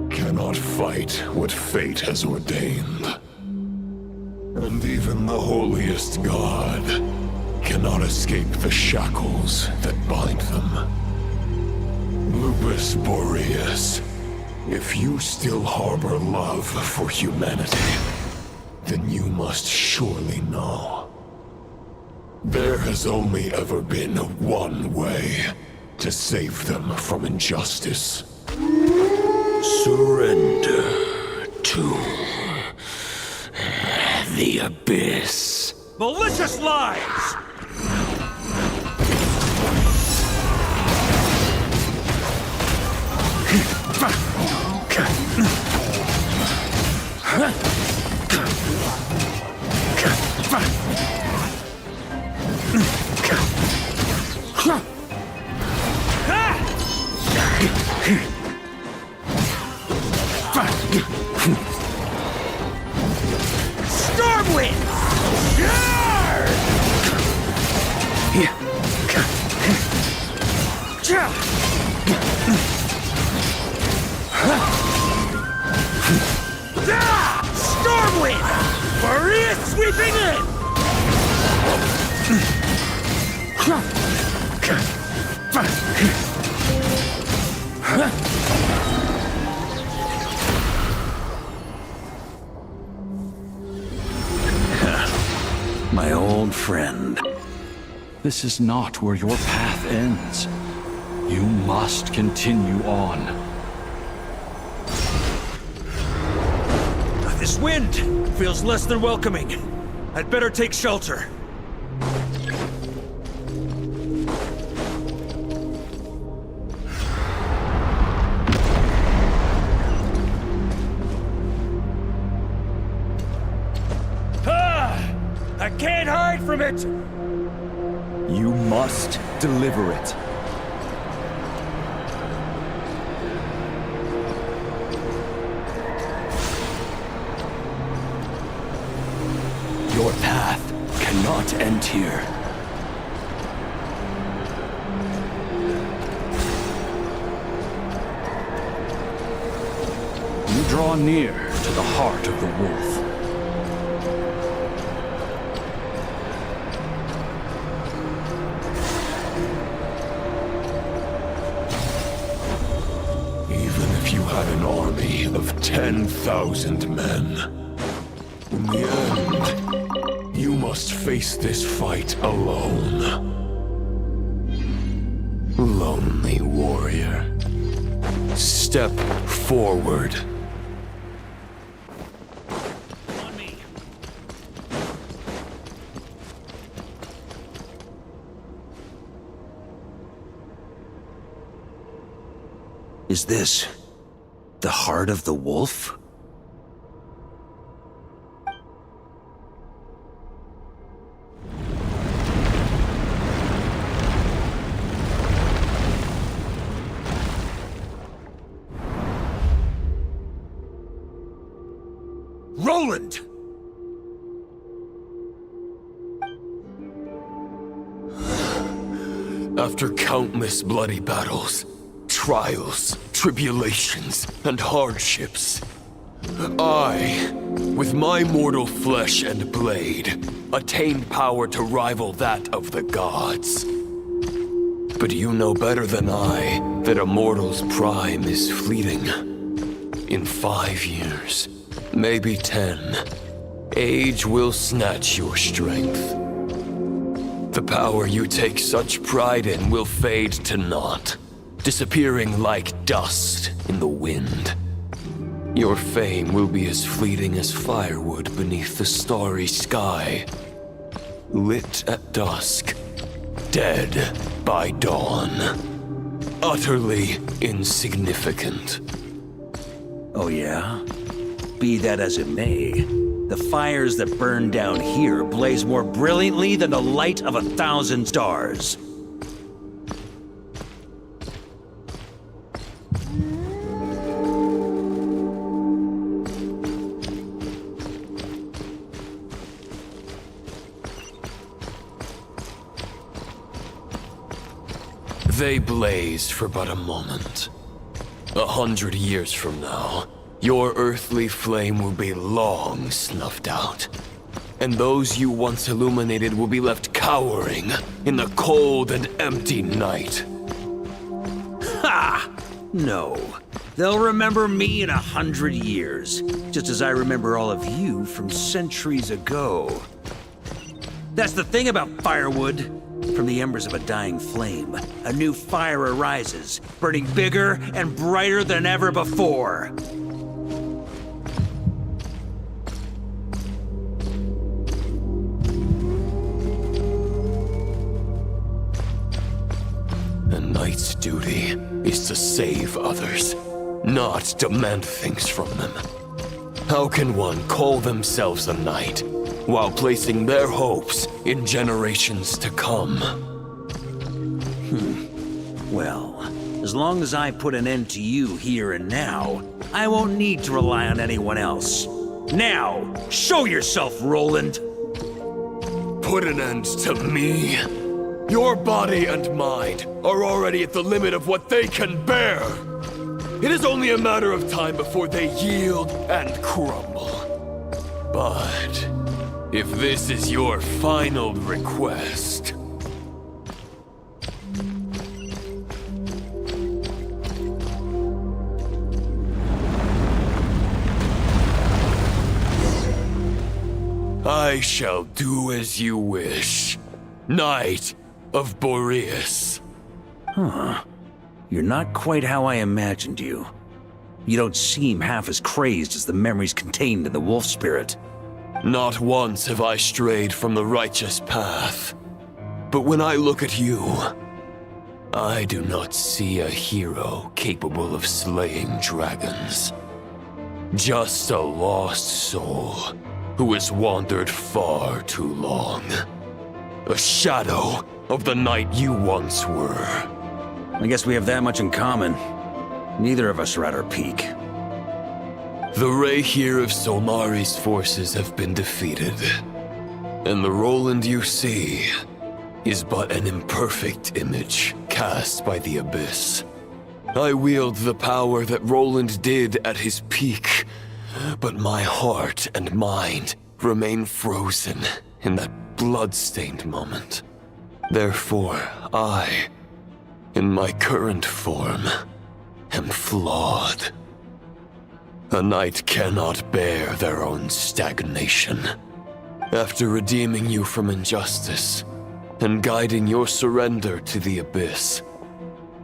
cannot fight what fate has ordained. And even the holiest god cannot escape the shackles that bind them. Lupus Boreas, if you still harbor love for humanity, then you must surely know. There has only ever been one way to save them from injustice. Surrender to the abyss. Malicious lies! Stormwind! Yarr! creeping in! My old friend. This is not where your path ends. You must continue on. This wind feels less than welcoming. I'd better take shelter. I can't hide from it! You must deliver it. Your path cannot end here. You draw near to the heart of the wolf. Even if you had an army of 10,000 men, in the end, you must face this fight alone. Lonely warrior. Step forward. Is this the heart of the wolf? Roland! After countless bloody battles, trials, tribulations, and hardships, I, with my mortal flesh and blade, attained power to rival that of the gods. But you know better than I that a mortal's prime is fleeting. In 5 years, maybe 10, age will snatch your strength. The power you take such pride in will fade to naught, disappearing like dust in the wind. Your fame will be as fleeting as firewood beneath the starry sky, lit at dusk, dead by dawn, utterly insignificant. Oh yeah? Be that as it may, the fires that burn down here blaze more brilliantly than the light of 1,000 stars. They blaze for but a moment. 100 years from now, your earthly flame will be long snuffed out. And those you once illuminated will be left cowering in the cold and empty night. Ha! No. They'll remember me in 100 years, just as I remember all of you from centuries ago. That's the thing about firewood. From the embers of a dying flame, a new fire arises, burning bigger and brighter than ever before. A knight's duty is to save others, not demand things from them. How can one call themselves a knight while placing their hopes in generations to come? Well, as long as I put an end to you here and now, I won't need to rely on anyone else. Now, show yourself, Roland! Put an end to me? Your body and mind are already at the limit of what they can bear. It is only a matter of time before they yield and crumble. But If this is your final request... I shall do as you wish, Knight of Boreas. Huh. You're not quite how I imagined you. You don't seem half as crazed as the memories contained in the wolf spirit. Not once have I strayed from the righteous path. But when I look at you, I do not see a hero capable of slaying dragons. Just a lost soul who has wandered far too long. A shadow of the knight you once were. I guess we have that much in common. Neither of us are at our peak. The Rayhir of Solmari's forces have been defeated, and the Roland you see is but an imperfect image cast by the Abyss. I wield the power that Roland did at his peak, but my heart and mind remain frozen in that blood-stained moment. Therefore, I, in my current form, am flawed. A knight cannot bear their own stagnation. After redeeming you from injustice and guiding your surrender to the Abyss,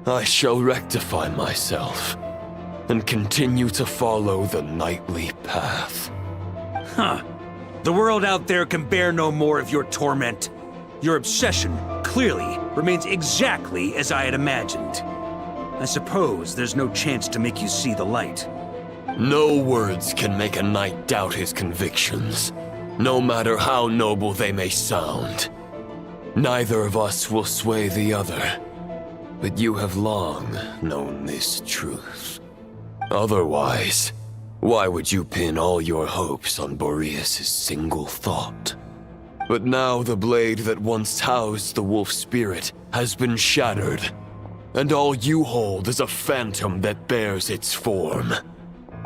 I shall rectify myself and continue to follow the knightly path. Huh. The world out there can bear no more of your torment. Your obsession, clearly, remains exactly as I had imagined. I suppose there's no chance to make you see the light. No words can make a knight doubt his convictions, no matter how noble they may sound. Neither of us will sway the other, but you have long known this truth. Otherwise, why would you pin all your hopes on Boreas' single thought? But now the blade that once housed the wolf spirit has been shattered, and all you hold is a phantom that bears its form.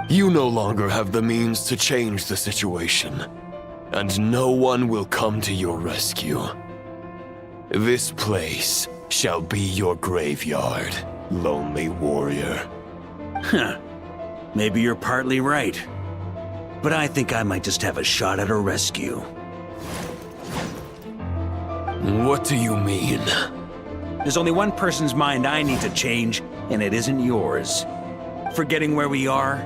You no longer have the means to change the situation, and no one will come to your rescue. This place shall be your graveyard, lonely warrior. Huh. Maybe you're partly right. But I think I might just have a shot at a rescue. What do you mean? There's only one person's mind I need to change, and it isn't yours. Forgetting where we are?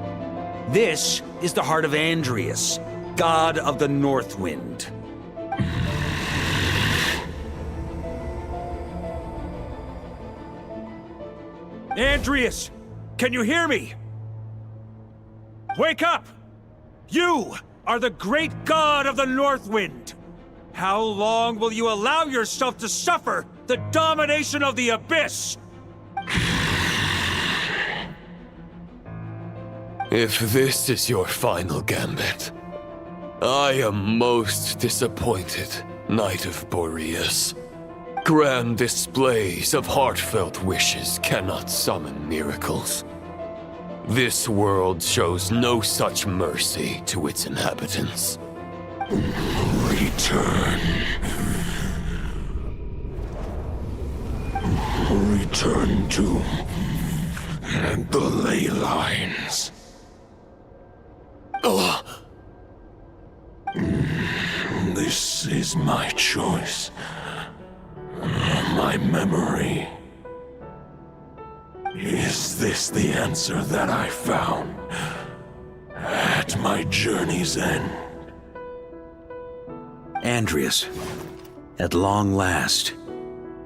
This is the heart of Andrias, god of the North Wind. Andrias! Can you hear me? Wake up! You are the great god of the North Wind! How long will you allow yourself to suffer the domination of the Abyss? If this is your final gambit, I am most disappointed, Knight of Boreas. Grand displays of heartfelt wishes cannot summon miracles. This world shows no such mercy to its inhabitants. Return. Return to the ley lines. This is my choice. My memory. Is this the answer that I found at my journey's end? Andrias, at long last,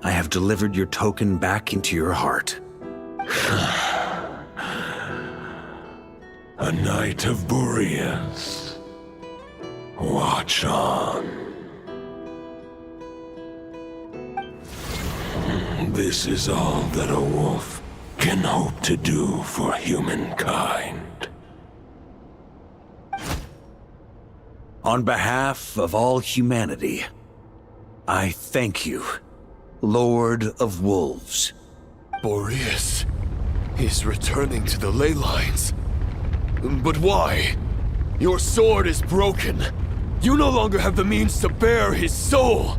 I have delivered your token back into your heart. A Knight of Boreas. Watch on. This is all that a wolf can hope to do for humankind. On behalf of all humanity, I thank you, Lord of Wolves. Boreas is returning to the ley lines. But why? Your sword is broken. You no longer have the means to bear his soul.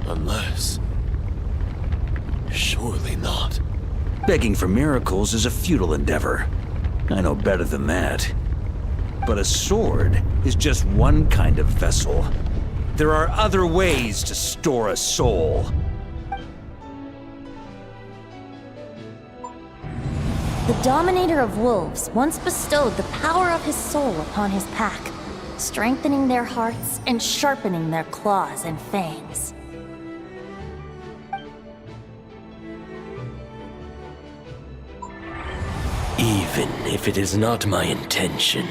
Unless... surely not. Begging for miracles is a futile endeavor. I know better than that. But a sword is just one kind of vessel. There are other ways to store a soul. The Dominator of Wolves once bestowed the power of his soul upon his pack, strengthening their hearts and sharpening their claws and fangs. Even if it is not my intention,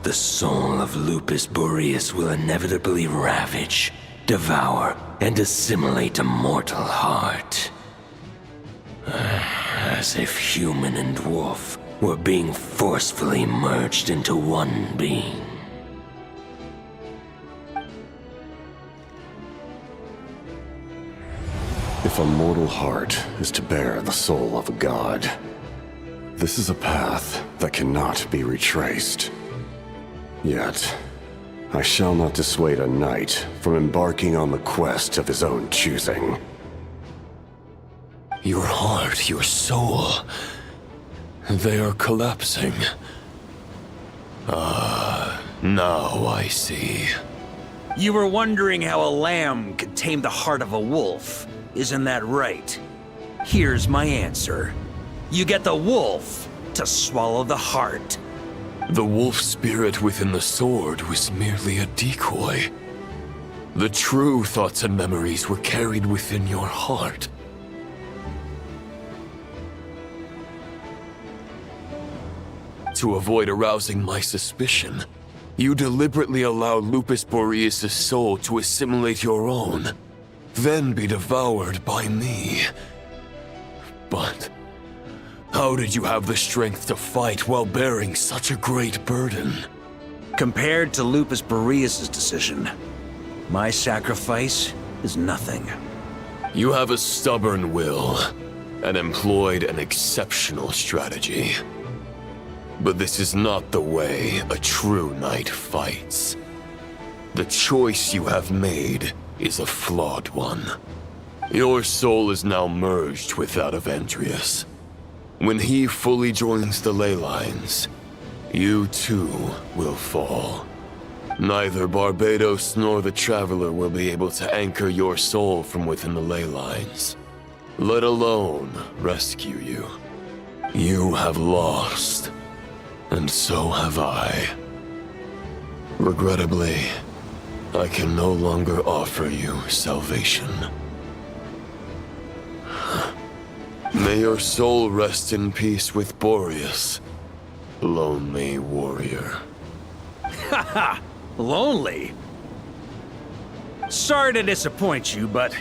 the soul of Lupus Boreas will inevitably ravage, devour, and assimilate a mortal heart. As if human and wolf were being forcefully merged into one being. If a mortal heart is to bear the soul of a god, this is a path that cannot be retraced. Yet, I shall not dissuade a knight from embarking on the quest of his own choosing. Your heart, your soul... they are collapsing. Now I see. You were wondering how a lamb could tame the heart of a wolf, isn't that right? Here's my answer. You get the wolf to swallow the heart. The wolf spirit within the sword was merely a decoy. The true thoughts and memories were carried within your heart. To avoid arousing my suspicion, you deliberately allowed Lupus Boreas' soul to assimilate your own, then be devoured by me. But how did you have the strength to fight while bearing such a great burden? Compared to Lupus Boreas' decision, my sacrifice is nothing. You have a stubborn will and employed an exceptional strategy. But this is not the way a true knight fights. The choice you have made is a flawed one. Your soul is now merged with that of Andreas. When he fully joins the ley lines, you too will fall. Neither Barbados nor the Traveler will be able to anchor your soul from within the ley lines, let alone rescue you. You have lost. And so have I. Regrettably, I can no longer offer you salvation. May your soul rest in peace with Boreas, lonely warrior. Haha! Lonely? Sorry to disappoint you, but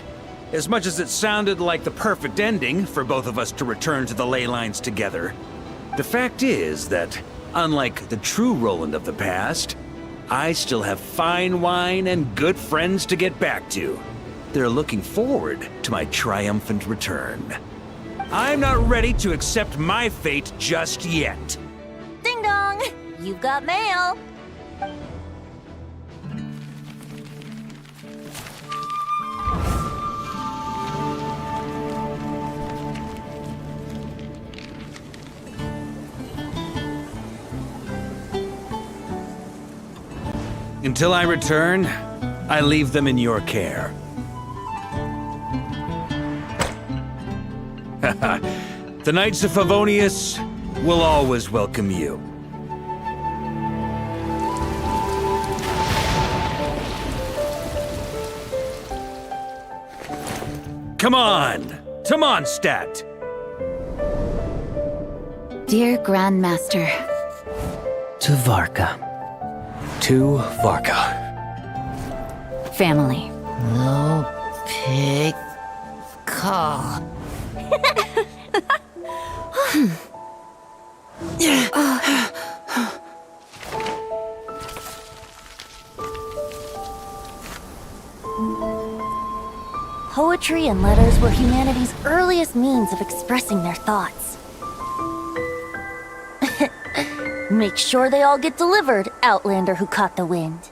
as much as it sounded like the perfect ending for both of us to return to the ley lines together, the fact is that unlike the true Roland of the past, I still have fine wine and good friends to get back to. They're looking forward to my triumphant return. I'm not ready to accept my fate just yet. Ding dong! You've got mail! Until I return, I leave them in your care. The Knights of Favonius will always welcome you. Come on, to Mondstadt! Dear Grandmaster. To Varka. To Varka. Family. No pig call. Poetry and letters were humanity's earliest means of expressing their thoughts. Make sure they all get delivered Outlander who caught the wind.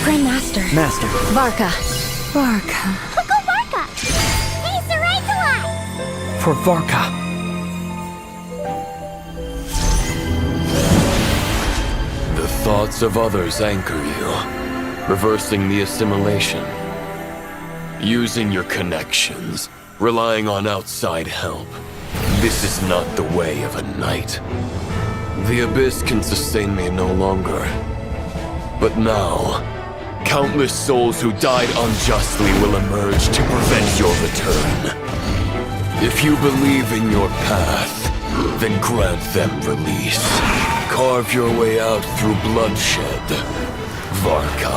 Grandmaster. Master. Varka. Varka. Uncle Varka! Hey, Sarantula! For Varka. The thoughts of others anchor you, reversing the assimilation. Using your connections, relying on outside help. This is not the way of a knight. The Abyss can sustain me no longer. But now, countless souls who died unjustly will emerge to prevent your return. If you believe in your path, then grant them release. Carve your way out through bloodshed. Varka,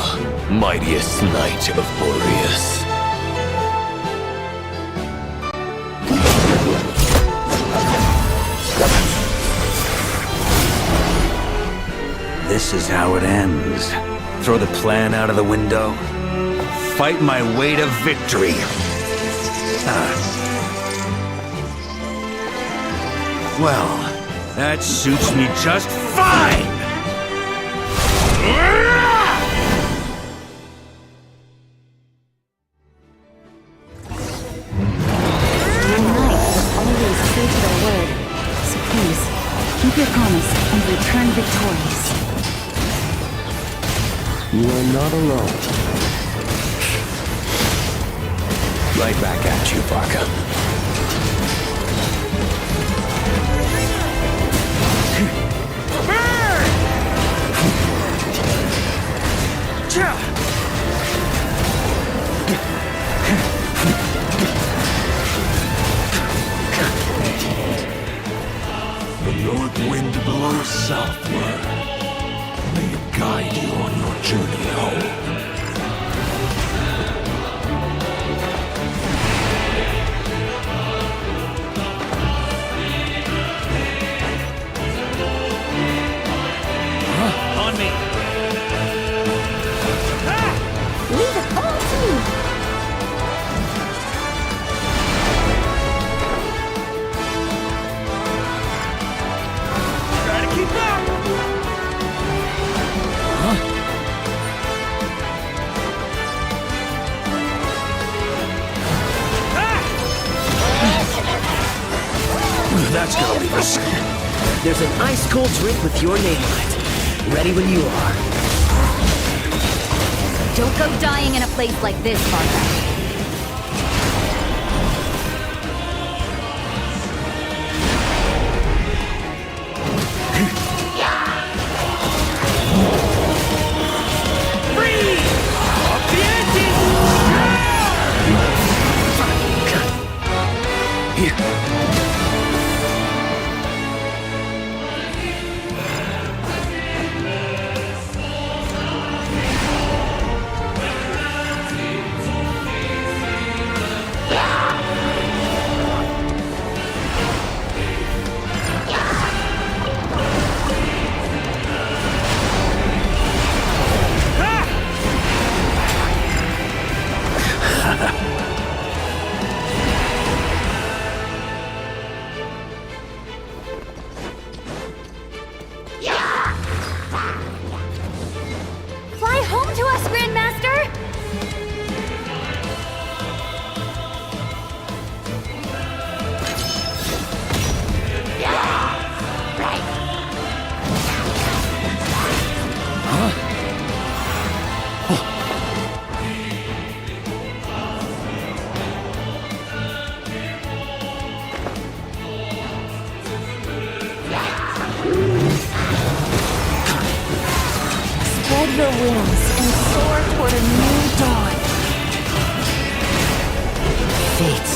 mightiest knight of Boreas. This is how it ends. Throw the plan out of the window. Fight my way to victory. Well, that suits me just fine! Your knight was always true to their word. So please, keep your promise and return victorious. You are not alone. Right back at you, Varka. The north wind blows southward. May it guide you on your journey home. On me! Leave it all to me. Try to keep up! That's gonna leave us. There's an ice-cold drink with your name on it. Ready when you are. Don't go dying in a place like this, Varka. Fly home to us, Grandmaster! Spread your wings and soar toward a new dawn. Fate's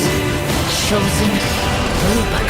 chosen Lupus.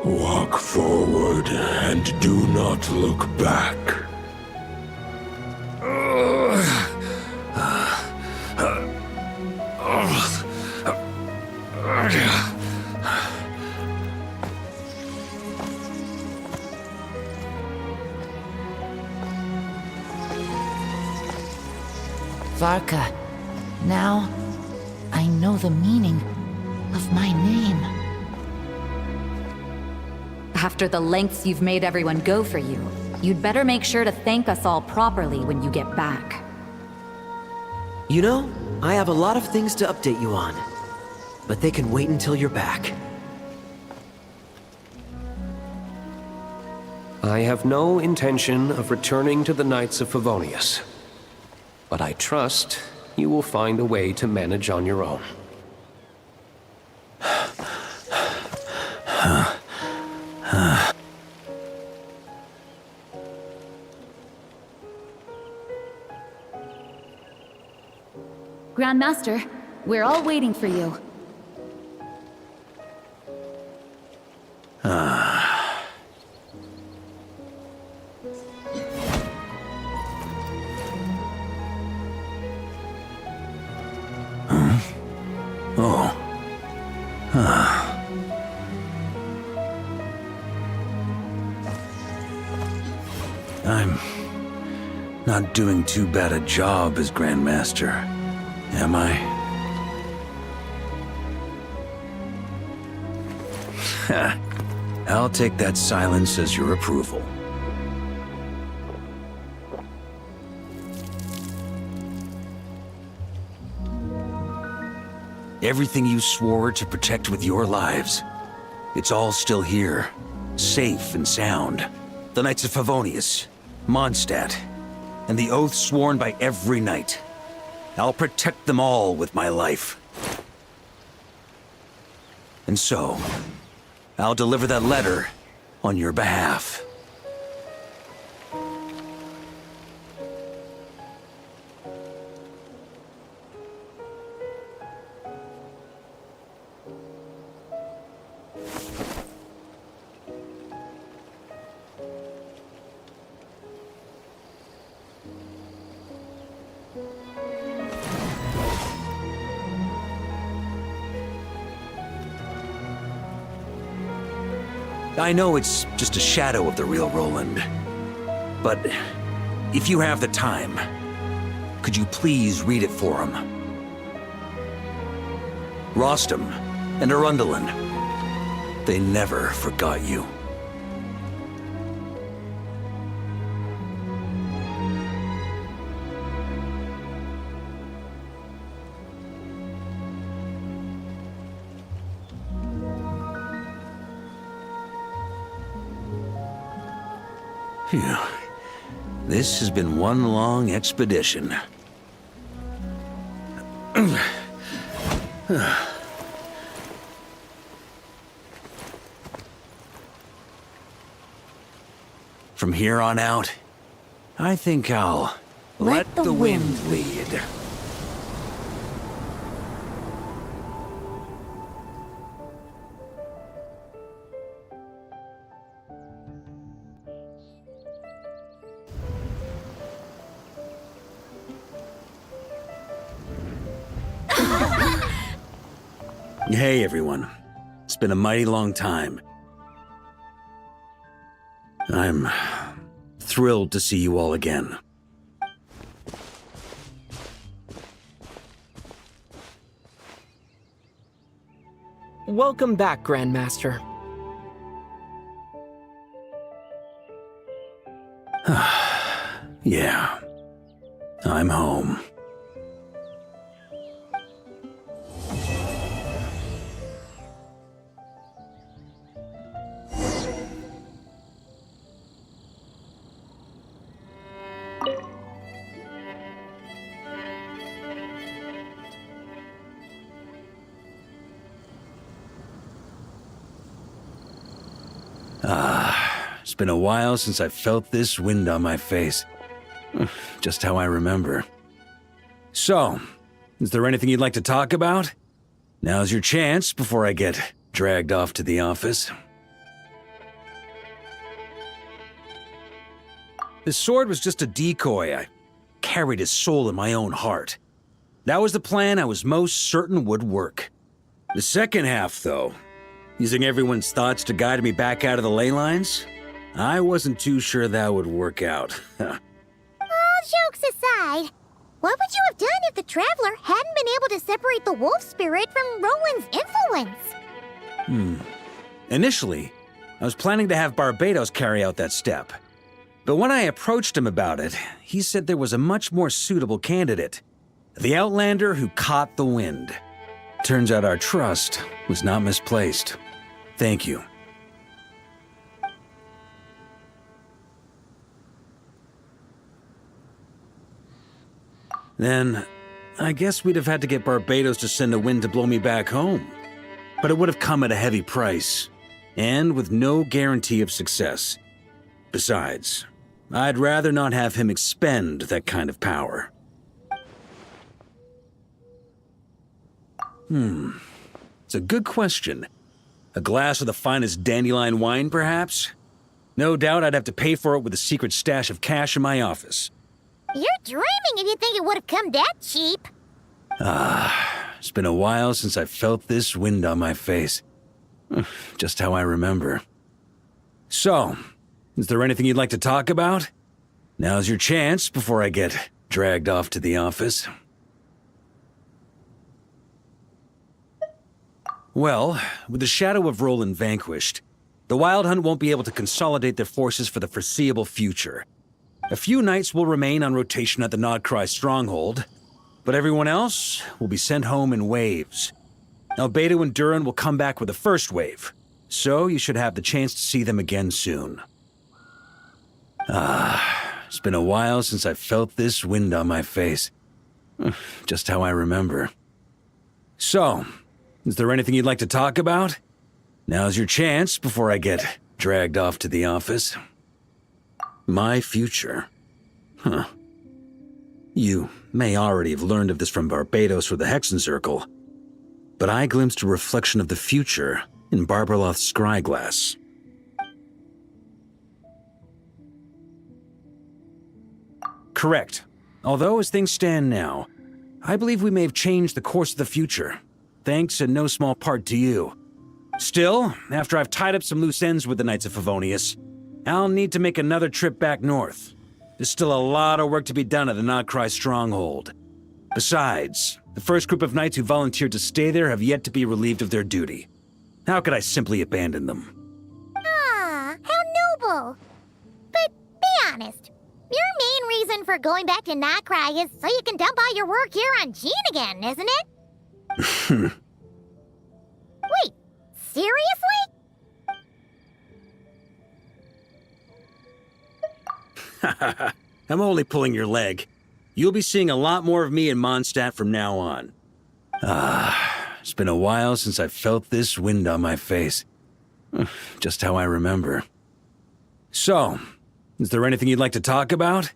Walk forward and do not look back. Varka, now I know the meaning of my name. After the lengths you've made everyone go for you, you'd better make sure to thank us all properly when you get back. You know, I have a lot of things to update you on, but they can wait until you're back. I have no intention of returning to the Knights of Favonius, but I trust you will find a way to manage on your own. Grandmaster, we're all waiting for you. I'm not doing too bad a job as Grandmaster, am I? I'll take that silence as your approval. Everything you swore to protect with your lives, it's all still here, safe and sound. The Knights of Favonius, Mondstadt, and the oath sworn by every knight. I'll protect them all with my life. And so, I'll deliver that letter on your behalf. I know it's just a shadow of the real Roland, but if you have the time, could you please read it for him? Rostam and Arundelen, they never forgot you. Phew. This has been one long expedition. From here on out, I think I'll let the wind lead. Hey everyone, it's been a mighty long time. I'm thrilled to see you all again. Welcome back, Grandmaster. Yeah, I'm home. It's been a while since I felt this wind on my face. Just how I remember. So, is there anything you'd like to talk about? Now's your chance before I get dragged off to the office. The sword was just a decoy. I carried his soul in my own heart. That was the plan I was most certain would work. The second half, though, using everyone's thoughts to guide me back out of the ley lines, I wasn't too sure that would work out. All jokes aside, what would you have done if the Traveler hadn't been able to separate the wolf spirit from Roland's influence? Initially, I was planning to have Barbatos carry out that step. But when I approached him about it, he said there was a much more suitable candidate. The Outlander who caught the wind. Turns out our trust was not misplaced. Thank you. Then, I guess we'd have had to get Barbatos to send a wind to blow me back home. But it would have come at a heavy price, and with no guarantee of success. Besides, I'd rather not have him expend that kind of power. It's a good question. A glass of the finest dandelion wine, perhaps? No doubt I'd have to pay for it with a secret stash of cash in my office. You're dreaming if you think it would have come that cheap. It's been a while since I felt this wind on my face. Just how I remember. So, is there anything you'd like to talk about? Now's your chance before I get dragged off to the office. Well, with the shadow of Roland vanquished, the Wild Hunt won't be able to consolidate their forces for the foreseeable future. A few knights will remain on rotation at the Nodcry stronghold, but everyone else will be sent home in waves. Albedo and Durin will come back with the first wave, so you should have the chance to see them again soon. It's been a while since I felt this wind on my face. Just how I remember. So, is there anything you'd like to talk about? Now's your chance before I get dragged off to the office. My future. You may already have learned of this from Barbatos or the Hexen Circle, but I glimpsed a reflection of the future in Barbarloth's scryglass. Correct. Although as things stand now, I believe we may have changed the course of the future, thanks in no small part to you. Still, after I've tied up some loose ends with the Knights of Favonius, I'll need to make another trip back north. There's still a lot of work to be done at the Nodcry stronghold. Besides, the first group of knights who volunteered to stay there have yet to be relieved of their duty. How could I simply abandon them? How noble. But be honest, your main reason for going back to Nodcry is so you can dump all your work here on Jean again, isn't it? Wait, seriously? I'm only pulling your leg. You'll be seeing a lot more of me in Mondstadt from now on. It's been a while since I felt this wind on my face. Just how I remember. So, is there anything you'd like to talk about?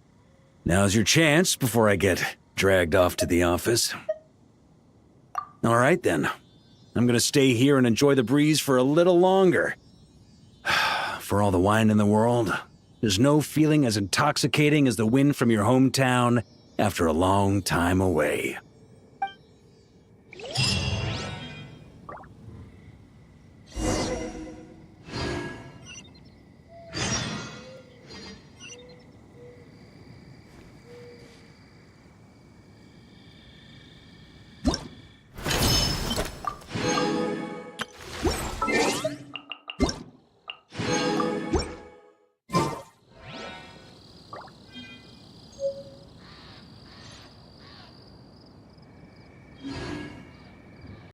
Now's your chance before I get dragged off to the office. All right then. I'm gonna stay here and enjoy the breeze for a little longer. For all the wine in the world, there's no feeling as intoxicating as the wind from your hometown after a long time away.